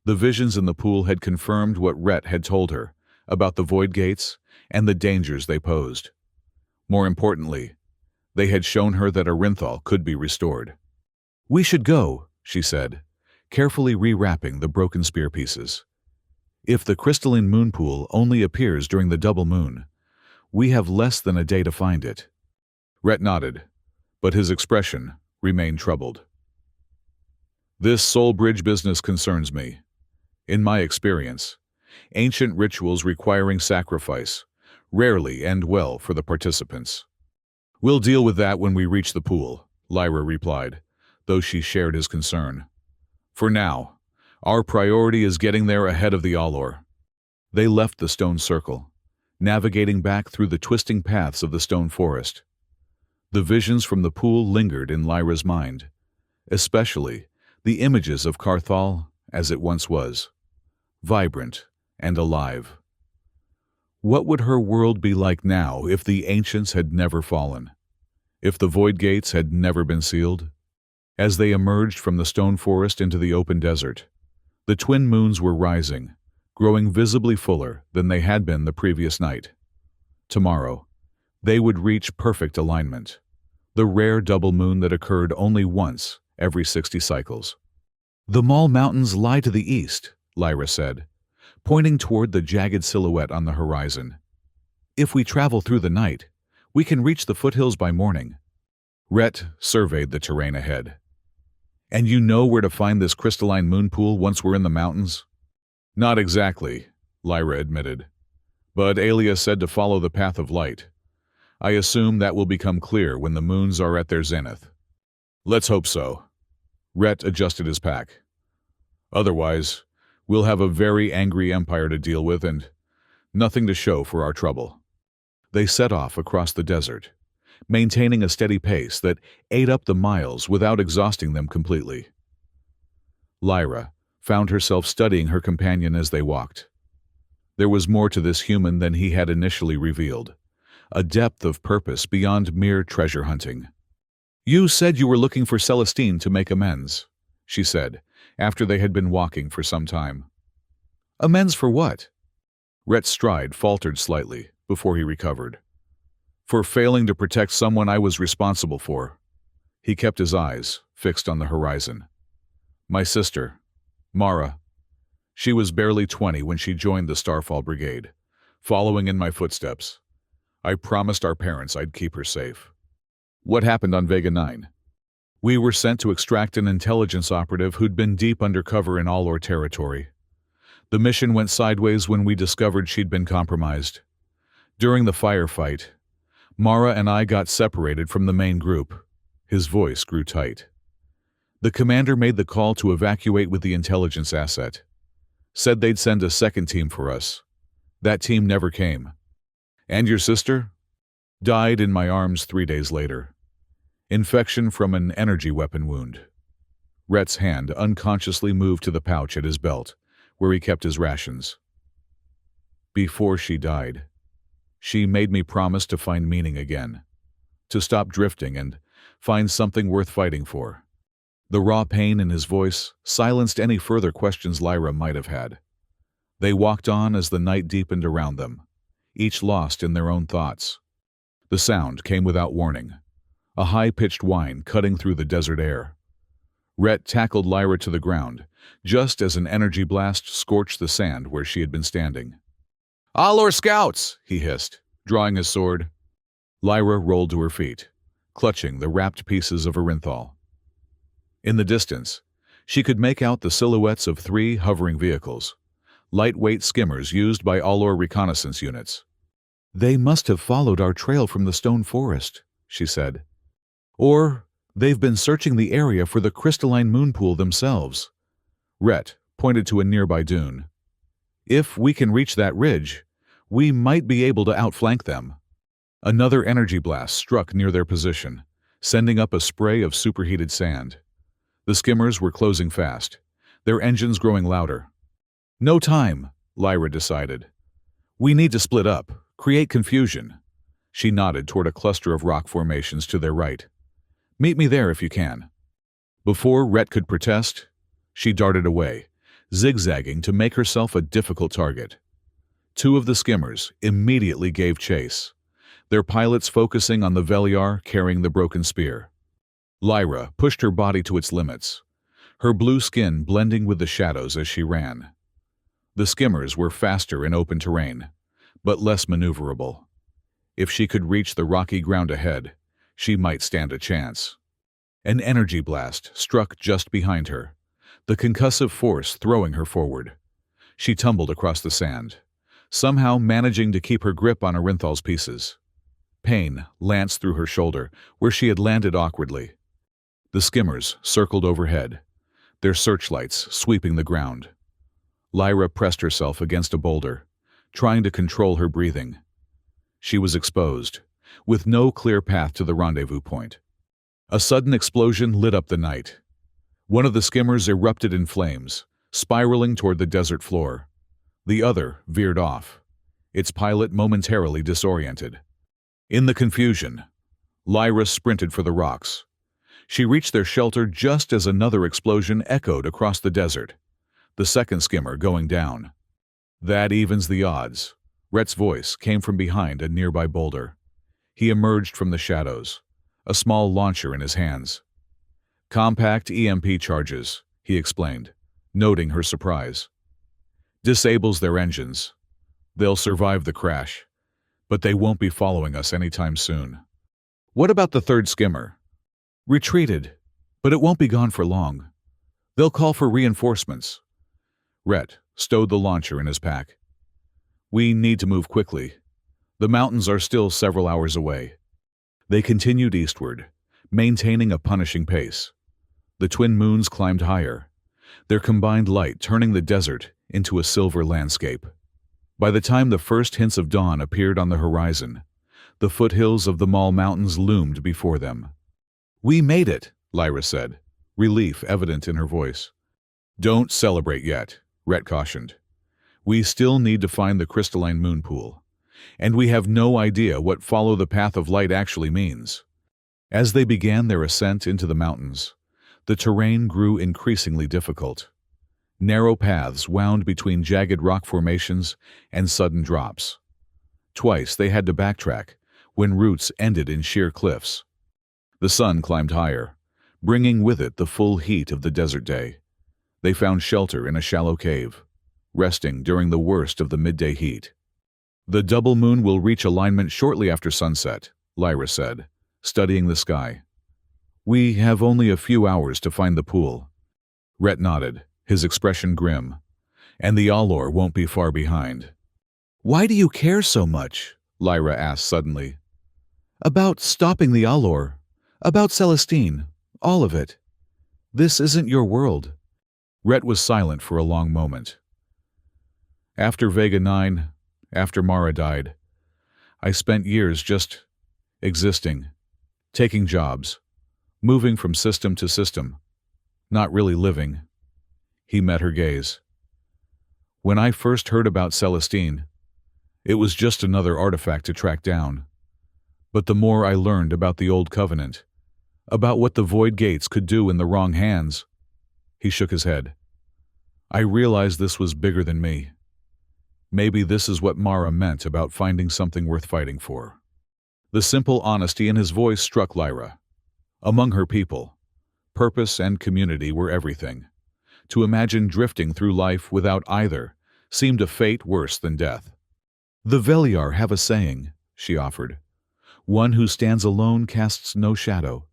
The visions in the pool had confirmed what Rhett had told her about the void gates and the dangers they posed. More importantly, they had shown her that Arinthal could be restored. We should go, she said, carefully rewrapping the broken spear pieces. If the crystalline moon pool only appears during the double moon, we have less than a day to find it. Rhett nodded, but his expression remained troubled. This soul bridge business concerns me. In my experience, ancient rituals requiring sacrifice rarely end well for the participants. We'll deal with that when we reach the pool, Lyra replied, though she shared his concern. For now, our priority is getting there ahead of the Allor. They left the stone circle, navigating back through the twisting paths of the stone forest. The visions from the pool lingered in Lyra's mind, especially the images of Carthal as it once was, vibrant and alive. What would her world be like now if the ancients had never fallen? If the void gates had never been sealed? As they emerged from the stone forest into the open desert, the twin moons were rising, growing visibly fuller than they had been the previous night. Tomorrow, they would reach perfect alignment, the rare double moon that occurred only once every 60 cycles. The Mall Mountains lie to the east, Lyra said, pointing toward the jagged silhouette on the horizon. If we travel through the night, we can reach the foothills by morning. Rhett surveyed the terrain ahead. And you know where to find this crystalline moon pool once we're in the mountains? Not exactly, Lyra admitted. But Alia said to follow the path of light. I assume that will become clear when the moons are at their zenith. Let's hope so. Rhett adjusted his pack. Otherwise, we'll have a very angry empire to deal with and nothing to show for our trouble. They set off across the desert, maintaining a steady pace that ate up the miles without exhausting them completely. Lyra found herself studying her companion as they walked. There was more to this human than he had initially revealed, a depth of purpose beyond mere treasure hunting. You said you were looking for Celestine to make amends, she said, after they had been walking for some time. Amends for what? Rhett's stride faltered slightly before he recovered. For failing to protect someone I was responsible for. He kept his eyes fixed on the horizon. My sister, Mara. She was barely 20 when she joined the Starfall Brigade, following in my footsteps. I promised our parents I'd keep her safe. What happened on Vega 9? We were sent to extract an intelligence operative who'd been deep undercover in Allor territory. The mission went sideways when we discovered she'd been compromised. During the firefight, Mara and I got separated from the main group. His voice grew tight. The commander made the call to evacuate with the intelligence asset. Said they'd send a second team for us. That team never came. And your sister? Died in my arms 3 days later. Infection from an energy weapon wound. Rhett's hand unconsciously moved to the pouch at his belt, where he kept his rations. Before she died, she made me promise to find meaning again, to stop drifting and find something worth fighting for. The raw pain in his voice silenced any further questions Lyra might have had. They walked on as the night deepened around them, each lost in their own thoughts. The sound came without warning, a high-pitched whine cutting through the desert air. Rhett tackled Lyra to the ground, just as an energy blast scorched the sand where she had been standing. "Allor scouts!" he hissed, drawing his sword. Lyra rolled to her feet, clutching the wrapped pieces of Orinthal. In the distance, she could make out the silhouettes of 3 hovering vehicles, lightweight skimmers used by Allor reconnaissance units. "They must have followed our trail from the stone forest," she said. "Or they've been searching the area for the crystalline moon pool themselves." Rhett pointed to a nearby dune. "If we can reach that ridge, we might be able to outflank them." Another energy blast struck near their position, sending up a spray of superheated sand. The skimmers were closing fast, their engines growing louder. "No time," Lyra decided. "We need to split up, create confusion." She nodded toward a cluster of rock formations to their right. "Meet me there if you can." Before Rhett could protest, she darted away, zigzagging to make herself a difficult target. 2 of the skimmers immediately gave chase, their pilots focusing on the Veliar carrying the broken spear. Lyra pushed her body to its limits, her blue skin blending with the shadows as she ran. The skimmers were faster in open terrain, but less maneuverable. If she could reach the rocky ground ahead, she might stand a chance. An energy blast struck just behind her, the concussive force throwing her forward. She tumbled across the sand, somehow managing to keep her grip on Orinthal's pieces. Pain lanced through her shoulder, where she had landed awkwardly. The skimmers circled overhead, their searchlights sweeping the ground. Lyra pressed herself against a boulder, trying to control her breathing. She was exposed, with no clear path to the rendezvous point. A sudden explosion lit up the night. One of the skimmers erupted in flames, spiraling toward the desert floor. The other veered off, its pilot momentarily disoriented. In the confusion, Lyra sprinted for the rocks. She reached their shelter just as another explosion echoed across the desert, the second skimmer going down. "That evens the odds." Rhett's voice came from behind a nearby boulder. He emerged from the shadows, a small launcher in his hands. "Compact EMP charges," he explained, noting her surprise. "Disables their engines. They'll survive the crash, but they won't be following us anytime soon." "What about the third skimmer?" "Retreated, but it won't be gone for long. They'll call for reinforcements." Rhett stowed the launcher in his pack. "We need to move quickly. The mountains are still several hours away." They continued eastward, maintaining a punishing pace. The twin moons climbed higher, their combined light turning the desert into a silver landscape. By the time the first hints of dawn appeared on the horizon, the foothills of the Mall Mountains loomed before them. "We made it," Lyra said, relief evident in her voice. "Don't celebrate yet," Rhett cautioned. "We still need to find the crystalline moon pool, and we have no idea what follow the path of light actually means." As they began their ascent into the mountains, the terrain grew increasingly difficult. Narrow paths wound between jagged rock formations and sudden drops. Twice they had to backtrack when routes ended in sheer cliffs. The sun climbed higher, bringing with it the full heat of the desert day. They found shelter in a shallow cave, resting during the worst of the midday heat. "The double moon will reach alignment shortly after sunset," Lyra said, studying the sky. "We have only a few hours to find the pool." Rhett nodded, his expression grim. "And the Allor won't be far behind." "Why do you care so much?" Lyra asked suddenly. "About stopping the Allor, about Celestine, all of it. This isn't your world." Rhett was silent for a long moment. "After Vega 9, after Mara died, I spent years just existing, taking jobs, moving from system to system, not really living. He met her gaze. When I first heard about Celestine, it was just another artifact to track down. But the more I learned about the Old Covenant, about what the Void Gates could do in the wrong hands, he shook his head. I realized this was bigger than me. Maybe this is what Mara meant about finding something worth fighting for. The simple honesty in his voice struck Lyra. Among her people, purpose and community were everything. To imagine drifting through life without either seemed a fate worse than death. The Veliar have a saying, she offered. One who stands alone casts no shadow,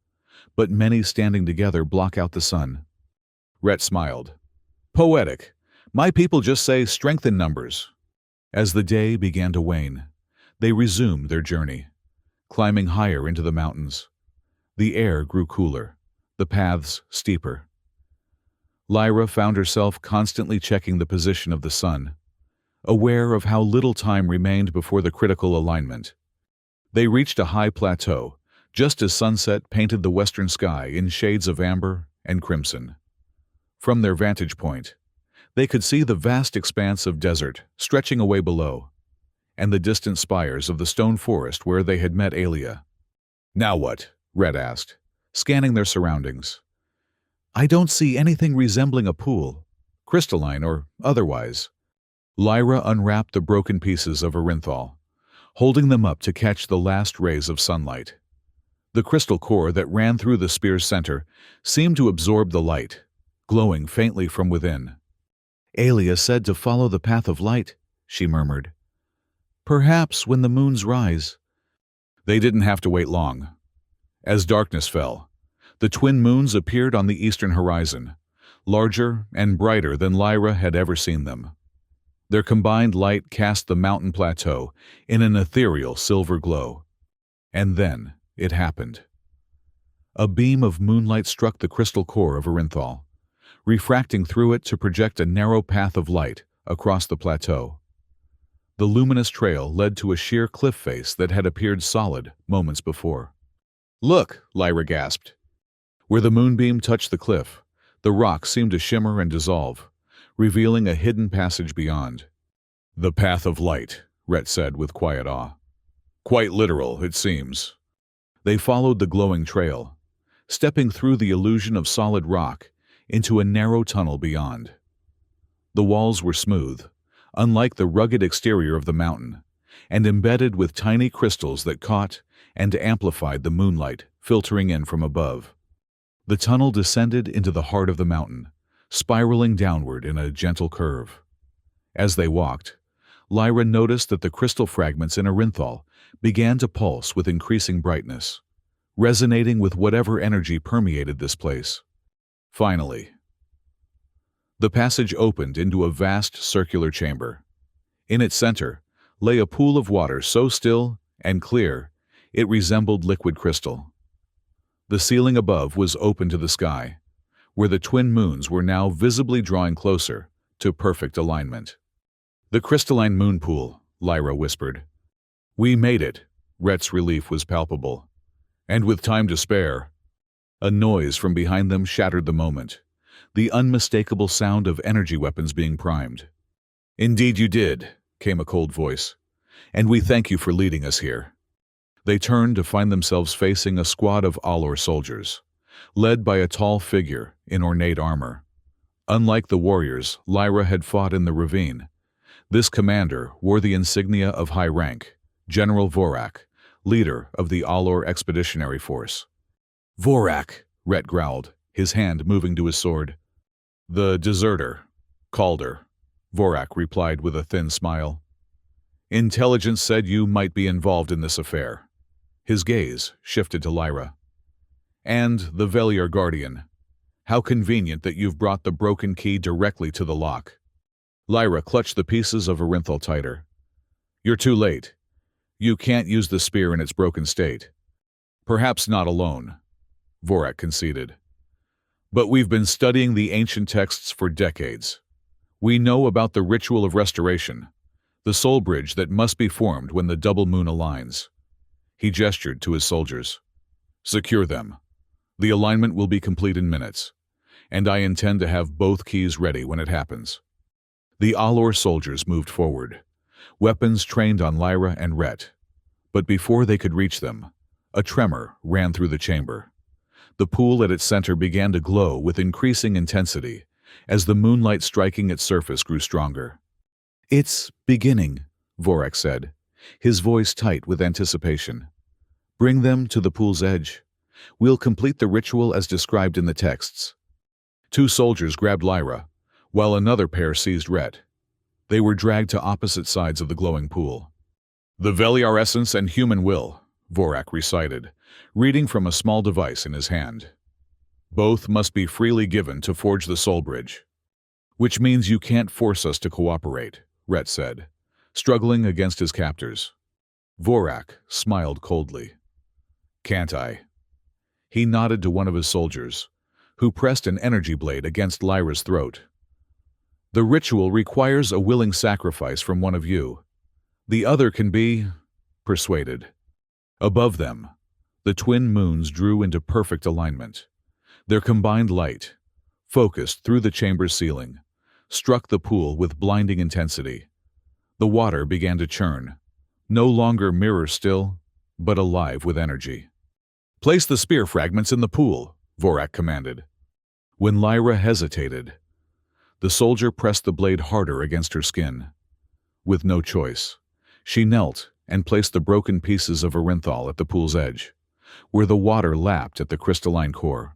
but many standing together block out the sun. Rhett smiled. Poetic. My people just say strength in numbers. As the day began to wane, they resumed their journey, climbing higher into the mountains. The air grew cooler, the paths steeper. Lyra found herself constantly checking the position of the sun, aware of how little time remained before the critical alignment. They reached a high plateau, just as sunset painted the western sky in shades of amber and crimson. From their vantage point, they could see the vast expanse of desert stretching away below, and the distant spires of the stone forest where they had met Aelia. Now what? Red asked, scanning their surroundings. I don't see anything resembling a pool, crystalline or otherwise. Lyra unwrapped the broken pieces of Orinthal, holding them up to catch the last rays of sunlight. The crystal core that ran through the spear's center seemed to absorb the light, glowing faintly from within. Aelia said to follow the path of light, she murmured. Perhaps when the moons rise. They didn't have to wait long. As darkness fell, the twin moons appeared on the eastern horizon, larger and brighter than Lyra had ever seen them. Their combined light cast the mountain plateau in an ethereal silver glow. And then it happened. A beam of moonlight struck the crystal core of Orinthal, refracting through it to project a narrow path of light across the plateau. The luminous trail led to a sheer cliff face that had appeared solid moments before. Look, Lyra gasped. Where the moonbeam touched the cliff, the rock seemed to shimmer and dissolve, revealing a hidden passage beyond. The path of light, Rhett said with quiet awe. Quite literal, it seems. They followed the glowing trail, stepping through the illusion of solid rock into a narrow tunnel beyond. The walls were smooth, unlike the rugged exterior of the mountain, and embedded with tiny crystals that caught and amplified the moonlight filtering in from above. The tunnel descended into the heart of the mountain, spiraling downward in a gentle curve. As they walked, Lyra noticed that the crystal fragments in Orinthal began to pulse with increasing brightness, resonating with whatever energy permeated this place. Finally, the passage opened into a vast circular chamber. In its center lay a pool of water so still and clear it resembled liquid crystal. The ceiling above was open to the sky, where the twin moons were now visibly drawing closer to perfect alignment. The crystalline moon pool, Lyra whispered. We made it. Rhett's relief was palpable. And with time to spare. A noise from behind them shattered the moment, the unmistakable sound of energy weapons being primed. Indeed you did, came a cold voice. And we thank you for leading us here. They turned to find themselves facing a squad of Allor soldiers, led by a tall figure in ornate armor. Unlike the warriors Lyra had fought in the ravine, this commander wore the insignia of high rank, General Vorak, leader of the Allor Expeditionary Force. Vorak, Rhett growled, his hand moving to his sword. The deserter, Calder, Vorak replied with a thin smile. Intelligence said you might be involved in this affair. His gaze shifted to Lyra. And the Veliar Guardian. How convenient that you've brought the broken key directly to the lock. Lyra clutched the pieces of Orinthal tighter. You're too late. You can't use the spear in its broken state. Perhaps not alone, Vorak conceded. But we've been studying the ancient texts for decades. We know about the ritual of restoration, the soul bridge that must be formed when the double moon aligns. He gestured to his soldiers. Secure them. The alignment will be complete in minutes, and I intend to have both keys ready when it happens. The Allor soldiers moved forward, weapons trained on Lyra and Rhett. But before they could reach them, a tremor ran through the chamber. The pool at its center began to glow with increasing intensity as the moonlight striking its surface grew stronger. "It's beginning," Vorak said, his voice tight with anticipation. "Bring them to the pool's edge. We'll complete the ritual as described in the texts." Two soldiers grabbed Lyra, while another pair seized Rhett. They were dragged to opposite sides of the glowing pool. "The Veliar essence and human will," Vorak recited, reading from a small device in his hand. "Both must be freely given to forge the soul bridge." "Which means you can't force us to cooperate," Rhett said, struggling against his captors. Vorak smiled coldly. "Can't I?" He nodded to one of his soldiers, who pressed an energy blade against Lyra's throat. "The ritual requires a willing sacrifice from one of you. The other can be persuaded." Above them, the twin moons drew into perfect alignment. Their combined light, focused through the chamber's ceiling, struck the pool with blinding intensity. The water began to churn, no longer mirror still, but alive with energy. "Place the spear fragments in the pool," Vorak commanded. When Lyra hesitated, the soldier pressed the blade harder against her skin. With no choice, she knelt and placed the broken pieces of Orinthal at the pool's edge, where the water lapped at the crystalline core.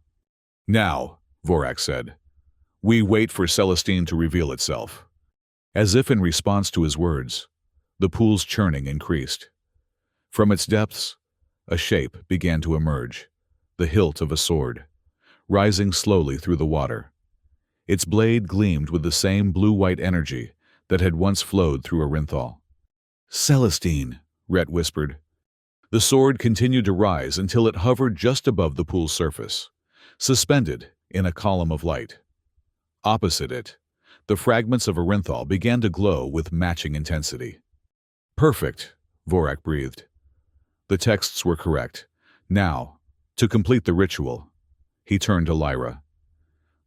"Now," Vorak said, "we wait for Celestine to reveal itself." As if in response to his words, the pool's churning increased. From its depths, a shape began to emerge, the hilt of a sword, rising slowly through the water. Its blade gleamed with the same blue-white energy that had once flowed through Orinthal. "Celestine," Rhett whispered. The sword continued to rise until it hovered just above the pool's surface, suspended in a column of light. Opposite it, the fragments of Orinthal began to glow with matching intensity. "Perfect," Vorak breathed. The texts were correct. Now, to complete the ritual, he turned to Lyra.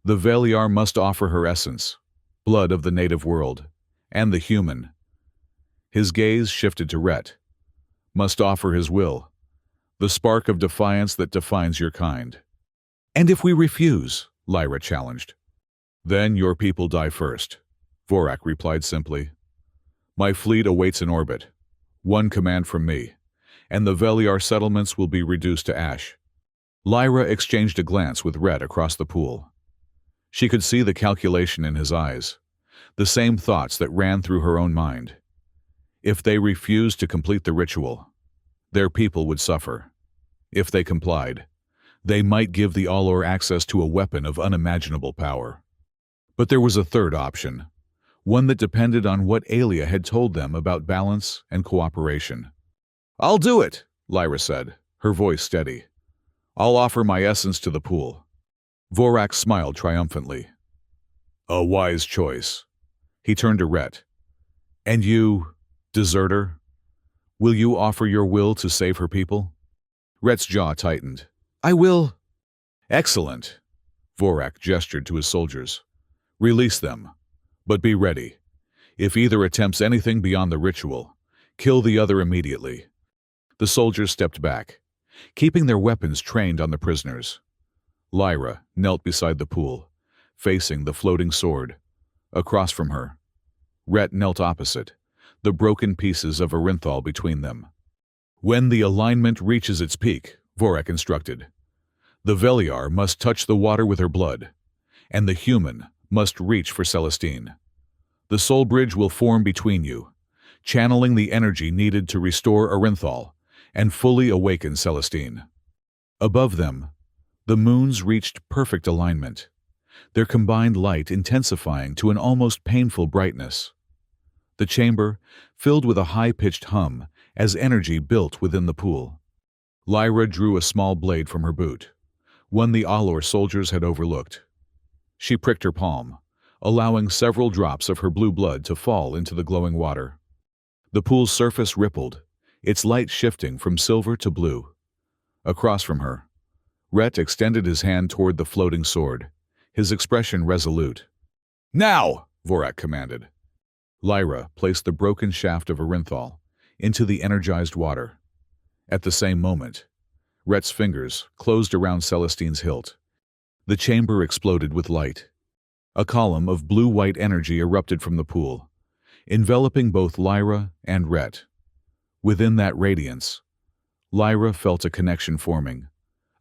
"The Veliar must offer her essence, blood of the native world, and the human." His gaze shifted to Rhett. "Must offer his will, the spark of defiance that defines your kind." "And if we refuse?" Lyra challenged. "Then your people die first," Vorak replied simply. "My fleet awaits in orbit. One command from me, and the Veliar settlements will be reduced to ash." Lyra exchanged a glance with Rhett across the pool. She could see the calculation in his eyes, the same thoughts that ran through her own mind. If they refused to complete the ritual, their people would suffer. If they complied, they might give the Allor access to a weapon of unimaginable power. But there was a third option, one that depended on what Aelia had told them about balance and cooperation. "I'll do it," Lyra said, her voice steady. "I'll offer my essence to the pool." Vorak smiled triumphantly. "A wise choice." He turned to Rhett. "And you, deserter? Will you offer your will to save her people?" Rhett's jaw tightened. "I will." "Excellent." Vorak gestured to his soldiers. "Release them, but be ready. If either attempts anything beyond the ritual, kill the other immediately." The soldiers stepped back, keeping their weapons trained on the prisoners. Lyra knelt beside the pool, facing the floating sword. Across from her, Rhett knelt opposite, the broken pieces of Orinthal between them. "When the alignment reaches its peak," Vorak instructed, "the Veliar must touch the water with her blood, and the human must reach for Celestine. The soul bridge will form between you, channeling the energy needed to restore Orinthal and fully awaken Celestine." Above them, the moons reached perfect alignment, their combined light intensifying to an almost painful brightness. The chamber filled with a high-pitched hum as energy built within the pool. Lyra drew a small blade from her boot, one the Allor soldiers had overlooked. She pricked her palm, allowing several drops of her blue blood to fall into the glowing water. The pool's surface rippled, its light shifting from silver to blue. Across from her, Rhett extended his hand toward the floating sword, his expression resolute. "Now!" Vorak commanded. Lyra placed the broken shaft of Orinthal into the energized water. At the same moment, Rhett's fingers closed around Celestine's hilt. The chamber exploded with light. A column of blue-white energy erupted from the pool, enveloping both Lyra and Rhett. Within that radiance, Lyra felt a connection forming,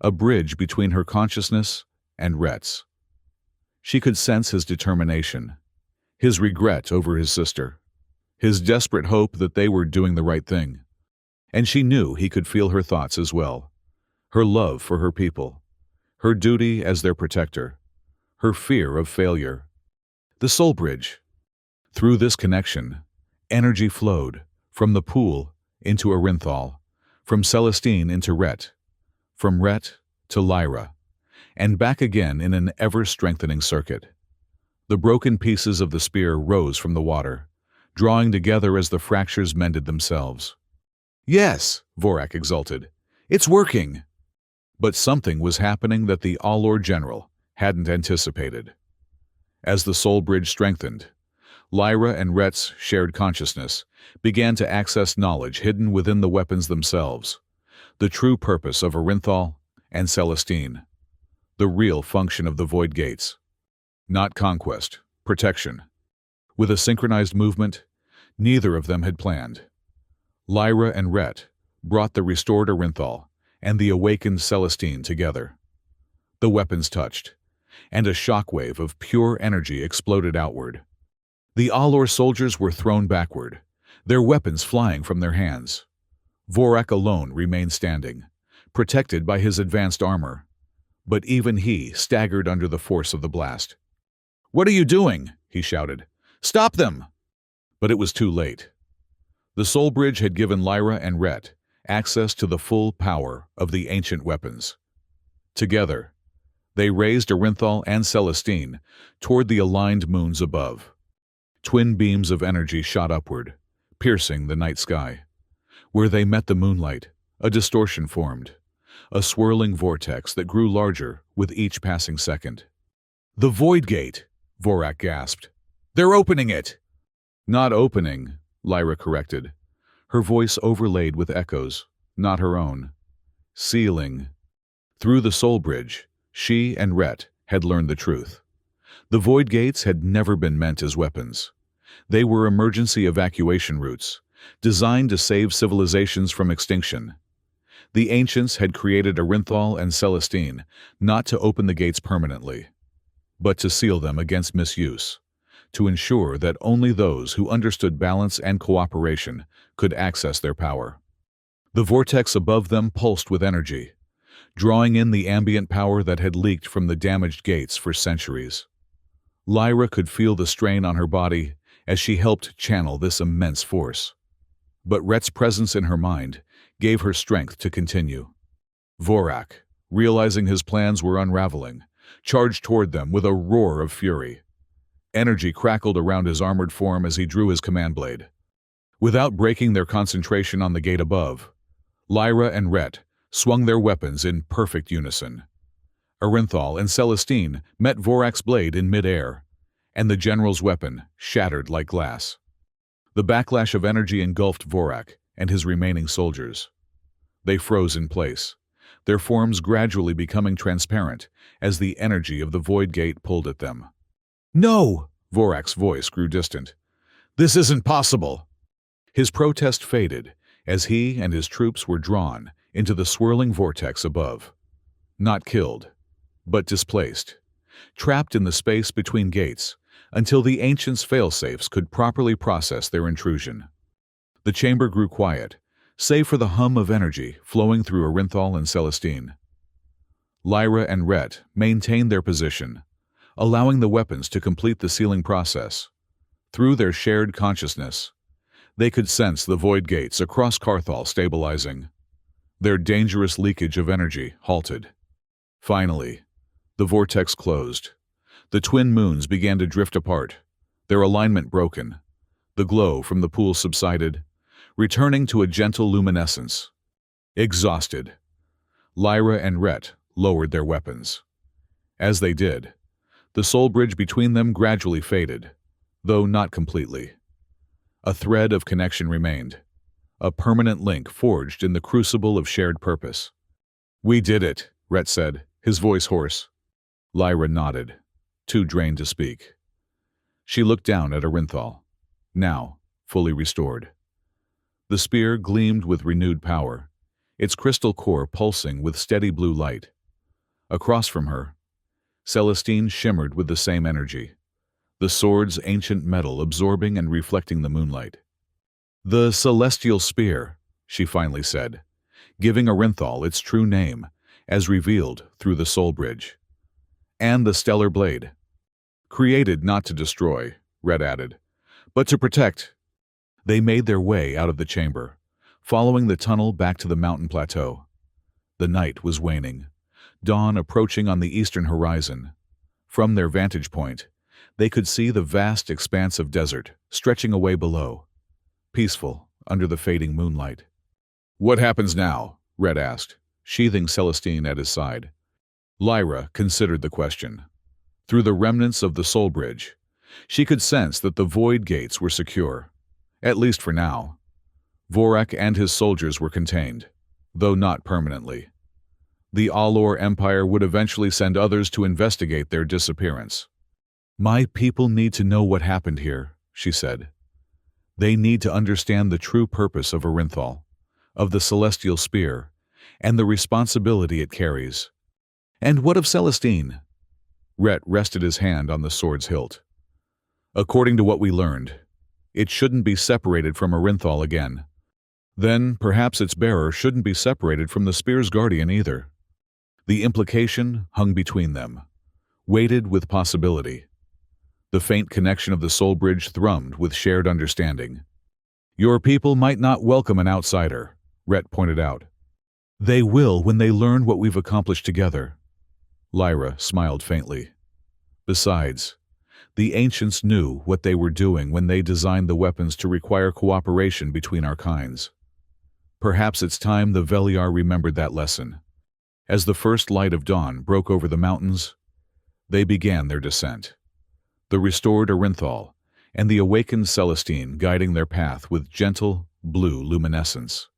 a bridge between her consciousness and Rhett's. She could sense his determination, his regret over his sister, his desperate hope that they were doing the right thing. And she knew he could feel her thoughts as well, her love for her people, her duty as their protector, her fear of failure. The soul bridge. Through this connection, energy flowed from the pool into Orinthal, from Celestine into Rhett, from Rhett to Lyra, and back again in an ever-strengthening circuit. The broken pieces of the spear rose from the water, drawing together as the fractures mended themselves. "Yes," Vorak exulted. "It's working!" But something was happening that the Allor General hadn't anticipated. As the soul bridge strengthened, Lyra and Rhett's shared consciousness began to access knowledge hidden within the weapons themselves, the true purpose of Orinthal and Celestine, the real function of the Void Gates. Not conquest, protection. With a synchronized movement, neither of them had planned. Lyra and Rhett brought the restored Orinthal and the awakened Celestine together. The weapons touched, and a shockwave of pure energy exploded outward. The Allor soldiers were thrown backward, their weapons flying from their hands. Vorak alone remained standing, protected by his advanced armor. But even he staggered under the force of the blast. "What are you doing?" he shouted. "Stop them!" But it was too late. The soul bridge had given Lyra and Rhett access to the full power of the ancient weapons. Together, they raised Orinthal and Celestine toward the aligned moons above. Twin beams of energy shot upward, piercing the night sky. Where they met the moonlight, a distortion formed, a swirling vortex that grew larger with each passing second. "The Void Gate!" Vorak gasped. "They're opening it!" "Not opening," Lyra corrected, her voice overlaid with echoes, not her own. "Sealing." Through the soul bridge, she and Rhett had learned the truth. The Void Gates had never been meant as weapons. They were emergency evacuation routes, designed to save civilizations from extinction. The ancients had created Orinthal and Celestine not to open the gates permanently, but to seal them against misuse, to ensure that only those who understood balance and cooperation could access their power. The vortex above them pulsed with energy, drawing in the ambient power that had leaked from the damaged gates for centuries. Lyra could feel the strain on her body as she helped channel this immense force. But Rhett's presence in her mind gave her strength to continue. Vorak, realizing his plans were unraveling, charged toward them with a roar of fury. Energy crackled around his armored form as he drew his command blade. Without breaking their concentration on the gate above, Lyra and Rhett swung their weapons in perfect unison. Orinthal and Celestine met Vorak's blade in midair, and the general's weapon shattered like glass. The backlash of energy engulfed Vorak and his remaining soldiers. They froze in place, their forms gradually becoming transparent as the energy of the Void Gate pulled at them. "No!" Vorak's voice grew distant. "This isn't possible!" His protest faded as he and his troops were drawn into the swirling vortex above. Not killed, but displaced, trapped in the space between gates until the ancients' failsafes could properly process their intrusion. The chamber grew quiet, save for the hum of energy flowing through Orinthal and Celestine. Lyra and Rhett maintained their position, allowing the weapons to complete the sealing process. Through their shared consciousness, they could sense the Void Gates across Carthal stabilizing. Their dangerous leakage of energy halted. Finally, the vortex closed. The twin moons began to drift apart, their alignment broken. The glow from the pool subsided, returning to a gentle luminescence. Exhausted, Lyra and Rhett lowered their weapons. As they did, the soul bridge between them gradually faded, though not completely. A thread of connection remained, a permanent link forged in the crucible of shared purpose. "We did it," Rhett said, his voice hoarse. Lyra nodded, too drained to speak. She looked down at Orenthal, now fully restored. The spear gleamed with renewed power, its crystal core pulsing with steady blue light. Across from her, Celestine shimmered with the same energy, the sword's ancient metal absorbing and reflecting the moonlight. "The Celestial Spear," she finally said, giving Orenthal its true name, as revealed through the soul bridge. "And the Stellar Blade. Created not to destroy," Red added, "but to protect." They made their way out of the chamber, following the tunnel back to the mountain plateau. The night was waning, dawn approaching on the eastern horizon. From their vantage point, they could see the vast expanse of desert stretching away below, peaceful under the fading moonlight. "What happens now?" Red asked, sheathing Celestine at his side. Lyra considered the question. Through the remnants of the soul bridge, she could sense that the void gates were secure, at least for now. Vorak and his soldiers were contained, though not permanently. The Allor Empire would eventually send others to investigate their disappearance. "My people need to know what happened here," she said. "They need to understand the true purpose of Orenthal, of the Celestial Spear, and the responsibility it carries." "And what of Celestine?" Rhett rested his hand on the sword's hilt. "According to what we learned, it shouldn't be separated from Orenthal again. Then perhaps its bearer shouldn't be separated from the spear's guardian either." The implication hung between them, weighted with possibility. The faint connection of the soul bridge thrummed with shared understanding. "Your people might not welcome an outsider," Rhett pointed out. "They will when they learn what we've accomplished together." Lyra smiled faintly. "Besides, the ancients knew what they were doing when they designed the weapons to require cooperation between our kinds. Perhaps it's time the Veliar remembered that lesson." As the first light of dawn broke over the mountains, they began their descent. The restored Orenthal and the awakened Celestine guiding their path with gentle, blue luminescence.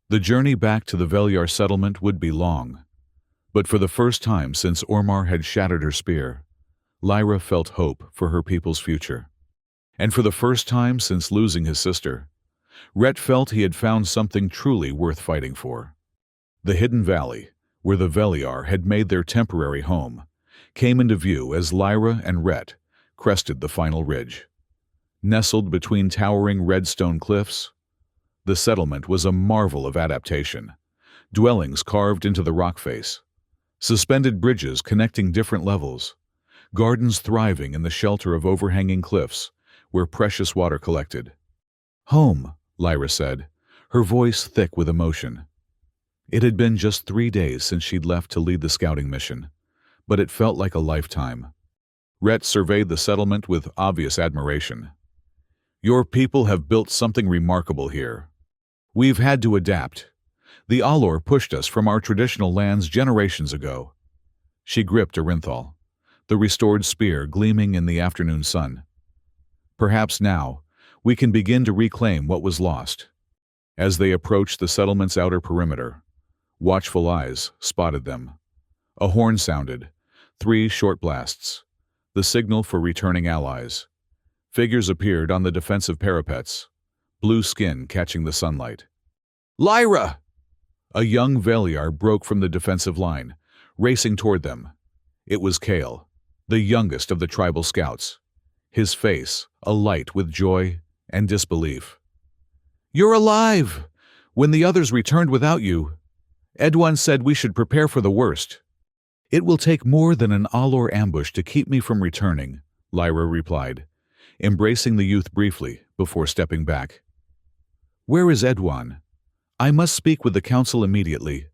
The journey back to the Veliar settlement would be long, but for the first time since Ormar had shattered her spear, Lyra felt hope for her people's future. And for the first time since losing his sister, Rhett felt he had found something truly worth fighting for. The hidden valley, where the Veliar had made their temporary home, came into view as Lyra and Rhett crested the final ridge. Nestled between towering red stone cliffs, the settlement was a marvel of adaptation. Dwellings carved into the rock face, suspended bridges connecting different levels, gardens thriving in the shelter of overhanging cliffs where precious water collected. "Home," Lyra said, her voice thick with emotion. It had been just 3 days since she'd left to lead the scouting mission, but it felt like a lifetime. Rhett surveyed the settlement with obvious admiration. "Your people have built something remarkable here. We've had to adapt. The Allor pushed us from our traditional lands generations ago." She gripped Orenthal, the restored spear gleaming in the afternoon sun. "Perhaps now, we can begin to reclaim what was lost." As they approached the settlement's outer perimeter, watchful eyes spotted them. A horn sounded, 3 short blasts, the signal for returning allies. Figures appeared on the defensive parapets, blue skin catching the sunlight. "Lyra!" A young Veliar broke from the defensive line, racing toward them. It was Kale, the youngest of the tribal scouts, his face alight with joy and disbelief. "You're alive! When the others returned without you, Edwin said we should prepare for the worst." "It will take more than an Allor ambush to keep me from returning," Lyra replied, embracing the youth briefly before stepping back. "Where is Edwin? I must speak with the council immediately."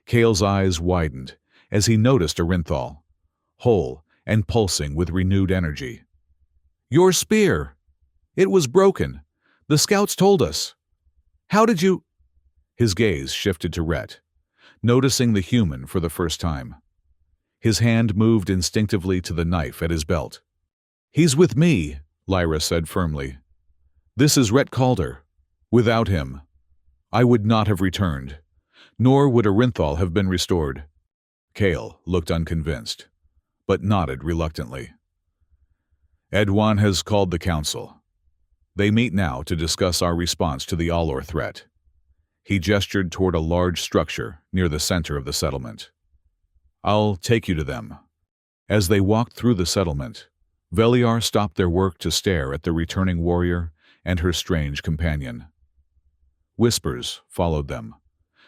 Kale's eyes widened as he noticed Orenthal, whole and pulsing with renewed energy. "Your spear! It was broken. The scouts told us. How did you—" His gaze shifted to Rhett, noticing the human for the first time. His hand moved instinctively to the knife at his belt. "He's with me," Lyra said firmly. "This is Rhett Calder. Without him, I would not have returned, nor would Orenthal have been restored." Kale looked unconvinced, but nodded reluctantly. "Edwan has called the council. They meet now to discuss our response to the Allor threat." He gestured toward a large structure near the center of the settlement. "I'll take you to them." As they walked through the settlement, Veliar stopped their work to stare at the returning warrior and her strange companion. Whispers followed them,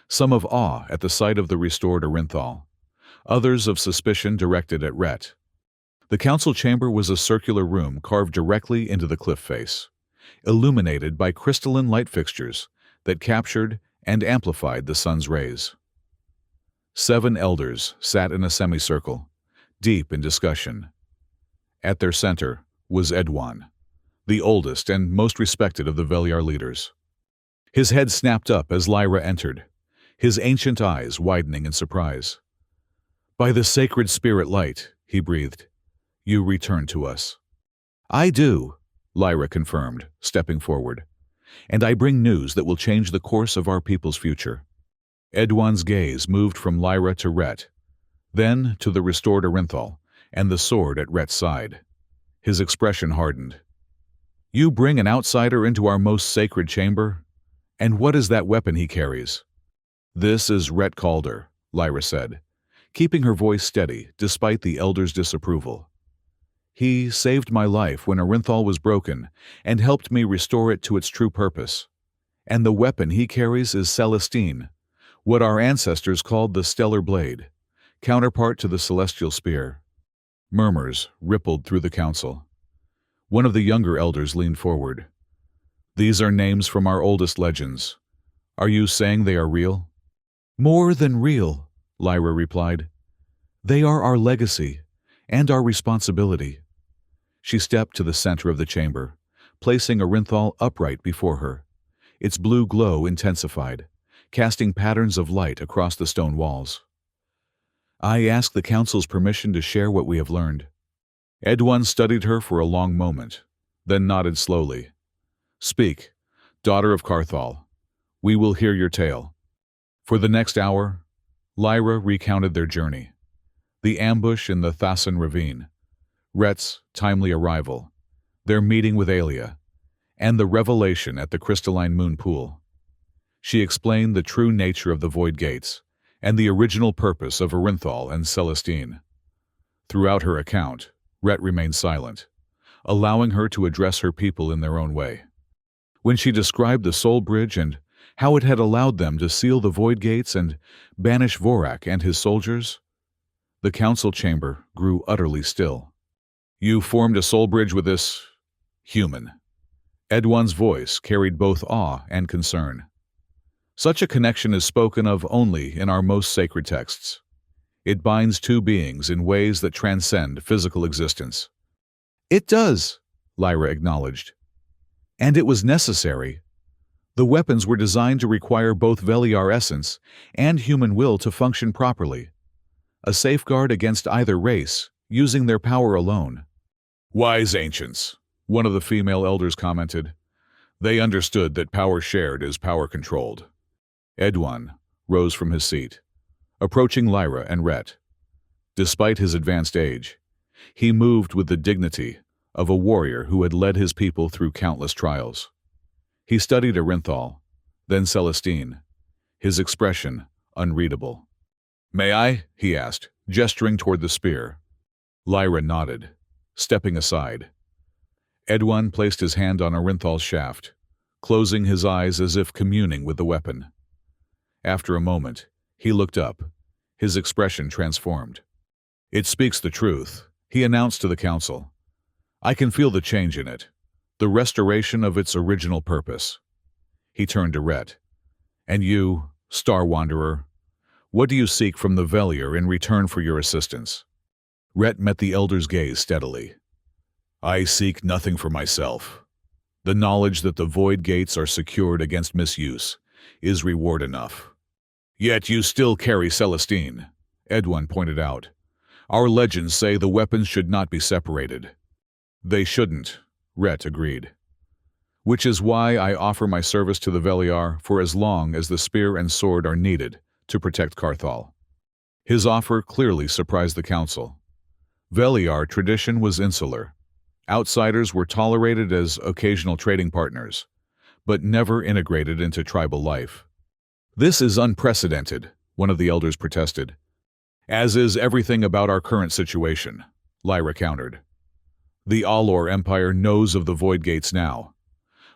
some of awe at the sight of the restored Orenthal, others of suspicion directed at Rhett. The council chamber was a circular room carved directly into the cliff face, illuminated by crystalline light fixtures that captured and amplified the sun's rays. 7 elders sat in a semicircle, deep in discussion. At their center was Edwan, the oldest and most respected of the Veliar leaders. His head snapped up as Lyra entered, his ancient eyes widening in surprise. "By the sacred spirit light," he breathed, "you return to us." "I do," Lyra confirmed, stepping forward. "And I bring news that will change the course of our people's future." Edwan's gaze moved from Lyra to Rhett, then to the restored Orenthal and the sword at Rhett's side. His expression hardened. "You bring an outsider into our most sacred chamber? And what is that weapon he carries?" "This is Rhett Calder," Lyra said, keeping her voice steady despite the elder's disapproval. "He saved my life when Orenthal was broken and helped me restore it to its true purpose. And the weapon he carries is Celestine, what our ancestors called the Stellar Blade, counterpart to the Celestial Spear." Murmurs rippled through the council. One of the younger elders leaned forward. "These are names from our oldest legends. Are you saying they are real?" "More than real," Lyra replied. "They are our legacy and our responsibility." She stepped to the center of the chamber, placing Orenthal upright before her. Its blue glow intensified, casting patterns of light across the stone walls. "I ask the council's permission to share what we have learned." Edwan studied her for a long moment, then nodded slowly. "Speak, daughter of Carthal. We will hear your tale." For the next hour, Lyra recounted their journey. The ambush in the Thassan ravine, Rhett's timely arrival, their meeting with Aelia, and the revelation at the crystalline moon pool. She explained the true nature of the Void Gates and the original purpose of Orenthal and Celestine. Throughout her account, Rhett remained silent, allowing her to address her people in their own way. When she described the Soul Bridge and how it had allowed them to seal the Void Gates and banish Vorak and his soldiers, the council chamber grew utterly still. "You formed a Soul Bridge with this human." Edwan's voice carried both awe and concern. "Such a connection is spoken of only in our most sacred texts. It binds two beings in ways that transcend physical existence." "It does," Lyra acknowledged. "And it was necessary. The weapons were designed to require both Veliar essence and human will to function properly, a safeguard against either race, using their power alone." "Wise ancients," one of the female elders commented. "They understood that power shared is power controlled." Edwan rose from his seat, approaching Lyra and Rhett. Despite his advanced age, he moved with the dignity of a warrior who had led his people through countless trials. He studied Orenthal, then Celestine, his expression unreadable. "May I?" he asked, gesturing toward the spear. Lyra nodded, stepping aside. Edwan placed his hand on Orenthal's shaft, closing his eyes as if communing with the weapon. After a moment, he looked up, his expression transformed. "It speaks the truth," he announced to the council. "I can feel the change in it, the restoration of its original purpose." He turned to Rhett. "And you, Star Wanderer, what do you seek from the Veliar in return for your assistance?" Rhett met the elder's gaze steadily. "I seek nothing for myself. The knowledge that the Void Gates are secured against misuse is reward enough." Yet you still carry Celestine, Edwin pointed out. Our legends say the weapons should not be separated. They shouldn't, Rhett agreed. Which is why I offer my service to the Veliar for as long as the spear and sword are needed to protect Carthal. His offer clearly surprised the council. Veliar tradition was insular. Outsiders were tolerated as occasional trading partners, but never integrated into tribal life. This is unprecedented, one of the elders protested. As is everything about our current situation, Lyra countered. The Allor Empire knows of the Void Gates now.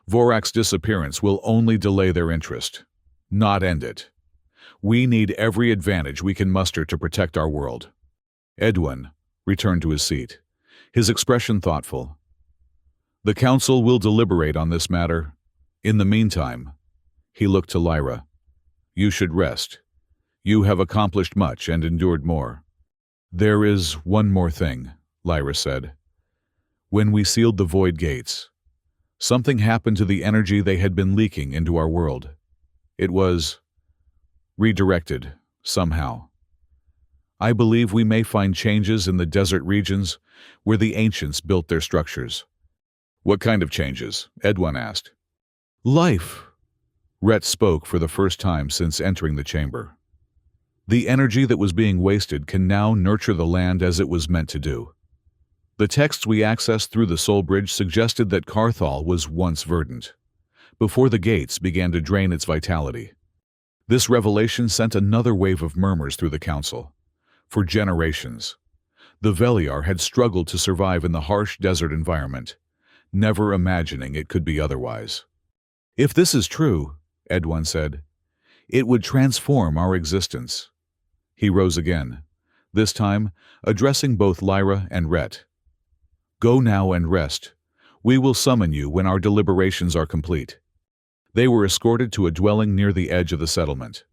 Vorak's disappearance will only delay their interest, not end it. We need every advantage we can muster to protect our world. Edwin returned to his seat, his expression thoughtful. The council will deliberate on this matter. In the meantime, he looked to Lyra. You should rest. You have accomplished much and endured more. There is one more thing, Lyra said. When we sealed the Void Gates, something happened to the energy they had been leaking into our world. It was redirected, somehow. I believe we may find changes in the desert regions where the ancients built their structures. What kind of changes? Edwin asked. Life. Rhett spoke for the first time since entering the chamber. The energy that was being wasted can now nurture the land as it was meant to do. The texts we accessed through the Soul Bridge suggested that Carthal was once verdant, before the gates began to drain its vitality. This revelation sent another wave of murmurs through the council. For generations, the Veliar had struggled to survive in the harsh desert environment, never imagining it could be otherwise. If this is true, Edwin said, it would transform our existence. He rose again, this time addressing both Lyra and Rhett. Go now and rest. We will summon you when our deliberations are complete. They were escorted to a dwelling near the edge of the settlement,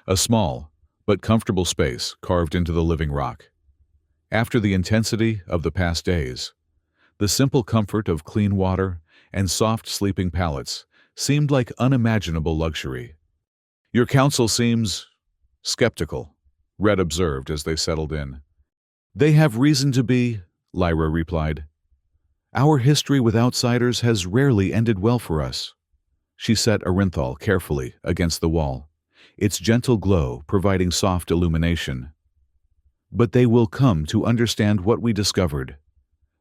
a small but comfortable space carved into the living rock. After the intensity of the past days, the simple comfort of clean water and soft sleeping pallets seemed like unimaginable luxury. Your council seems skeptical, Rhett observed as they settled in. They have reason to be, Lyra replied. Our history with outsiders has rarely ended well for us. She set Arinthal carefully against the wall, its gentle glow providing soft illumination. But they will come to understand what we discovered,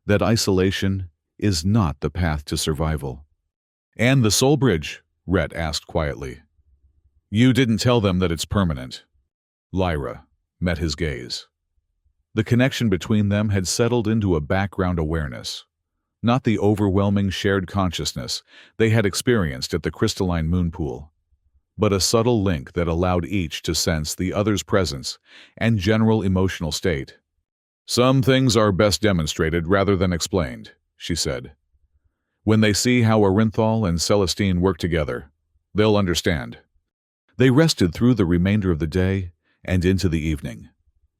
that isolation is not the path to survival. And the Soul Bridge? Rhett asked quietly. You didn't tell them that it's permanent. Lyra met his gaze. The connection between them had settled into a background awareness, not the overwhelming shared consciousness they had experienced at the crystalline moon pool, but a subtle link that allowed each to sense the other's presence and general emotional state. Some things are best demonstrated rather than explained, she said. When they see how Arinthal and Celestine work together, they'll understand. They rested through the remainder of the day and into the evening.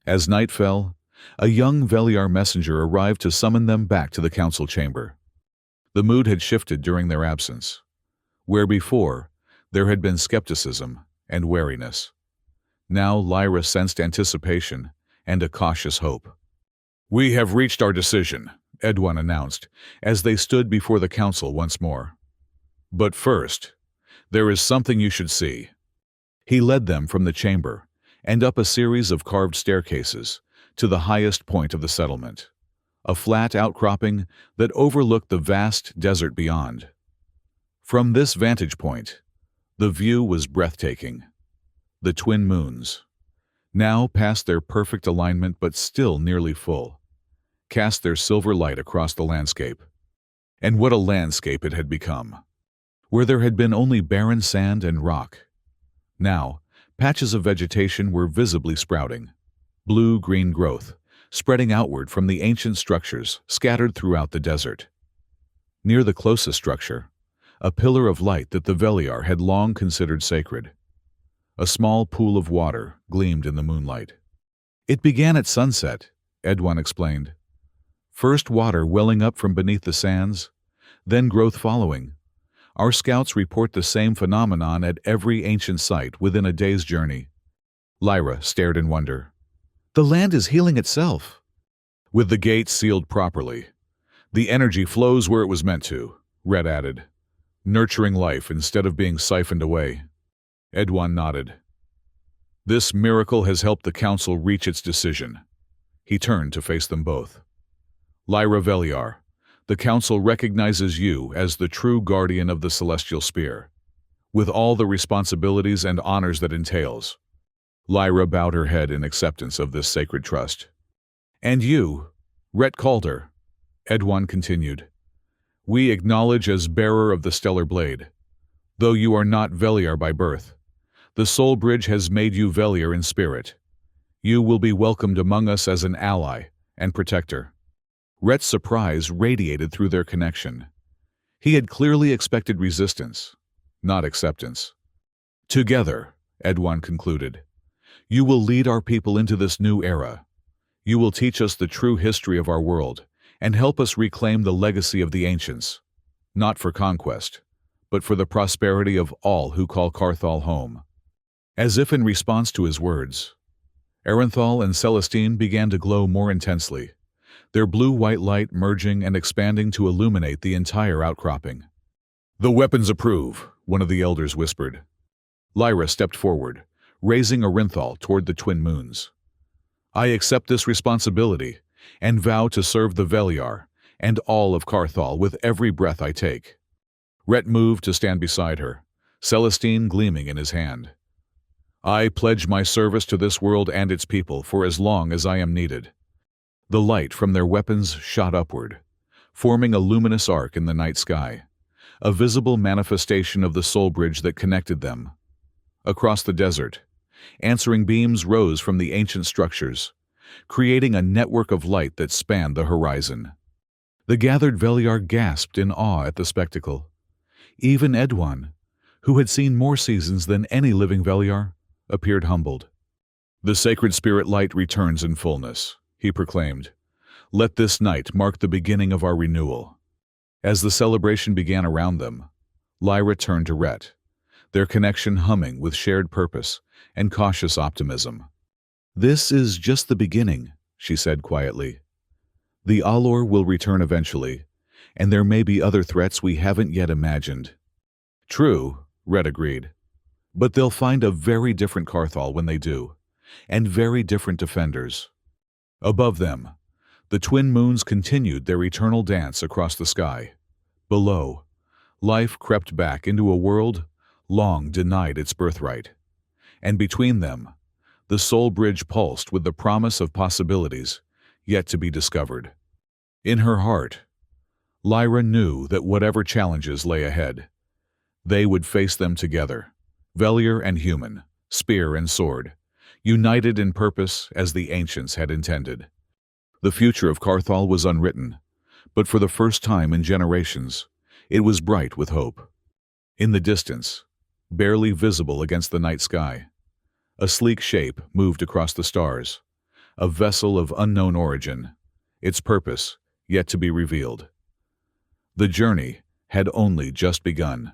As night fell, a young Veliar messenger arrived to summon them back to the council chamber. The mood had shifted during their absence. Where before, there had been skepticism and wariness. Now Lyra sensed anticipation and a cautious hope. We have reached our decision, Edwin announced, as they stood before the council once more. But first, there is something you should see. He led them from the chamber and up a series of carved staircases to the highest point of the settlement, a flat outcropping that overlooked the vast desert beyond. From this vantage point, the view was breathtaking. The twin moons, now past their perfect alignment but still nearly full, cast their silver light across the landscape. And what a landscape it had become! Where there had been only barren sand and rock, now patches of vegetation were visibly sprouting, blue-green growth, spreading outward from the ancient structures scattered throughout the desert. Near the closest structure, a pillar of light that the Veliar had long considered sacred. A small pool of water gleamed in the moonlight. It began at sunset, Edwin explained. First water welling up from beneath the sands, then growth following. Our scouts report the same phenomenon at every ancient site within a day's journey, Lyra stared in wonder. The land is healing itself. With the gates sealed properly, the energy flows where it was meant to, Red added, nurturing life instead of being siphoned away. Edwan nodded. This miracle has helped the council reach its decision. He turned to face them both. Lyra Veliar, the council recognizes you as the true guardian of the celestial spear, with all the responsibilities and honors that entails. Lyra bowed her head in acceptance of this sacred trust. And you, Rhett Calder, Edwan continued, we acknowledge as bearer of the stellar blade. Though you are not Veliar by birth, the Soul Bridge has made you Veliar in spirit. You will be welcomed among us as an ally and protector. Rhett's surprise radiated through their connection. He had clearly expected resistance, not acceptance. Together, Edwan concluded, you will lead our people into this new era. You will teach us the true history of our world and help us reclaim the legacy of the ancients, not for conquest, but for the prosperity of all who call Carthal home. As if in response to his words, Arenthal and Celestine began to glow more intensely, their blue-white light merging and expanding to illuminate the entire outcropping. The weapons approve, one of the elders whispered. Lyra stepped forward, raising Arenthal toward the twin moons. I accept this responsibility and vow to serve the Veliar and all of Carthal with every breath I take. Rhett moved to stand beside her, Celestine gleaming in his hand. I pledge my service to this world and its people for as long as I am needed. The light from their weapons shot upward, forming a luminous arc in the night sky, a visible manifestation of the soul bridge that connected them. Across the desert, answering beams rose from the ancient structures, creating a network of light that spanned the horizon. The gathered Veliar gasped in awe at the spectacle. Even Edwan, who had seen more seasons than any living Veliar, appeared humbled. The sacred spirit light returns in fullness, he proclaimed. Let this night mark the beginning of our renewal. As the celebration began around them, Lyra turned to Rhett, their connection humming with shared purpose and cautious optimism. This is just the beginning, she said quietly. The Allure will return eventually, and there may be other threats we haven't yet imagined. True, Rhett agreed. But they'll find a very different Carthal when they do, and very different defenders. Above them, the twin moons continued their eternal dance across the sky. Below, life crept back into a world long denied its birthright. And between them, the soul bridge pulsed with the promise of possibilities yet to be discovered. In her heart, Lyra knew that whatever challenges lay ahead, they would face them together, Veliar and human, spear and sword, united in purpose as the ancients had intended. The future of Carthal was unwritten, but for the first time in generations, it was bright with hope. In the distance, barely visible against the night sky, a sleek shape moved across the stars, a vessel of unknown origin, its purpose yet to be revealed. The journey had only just begun.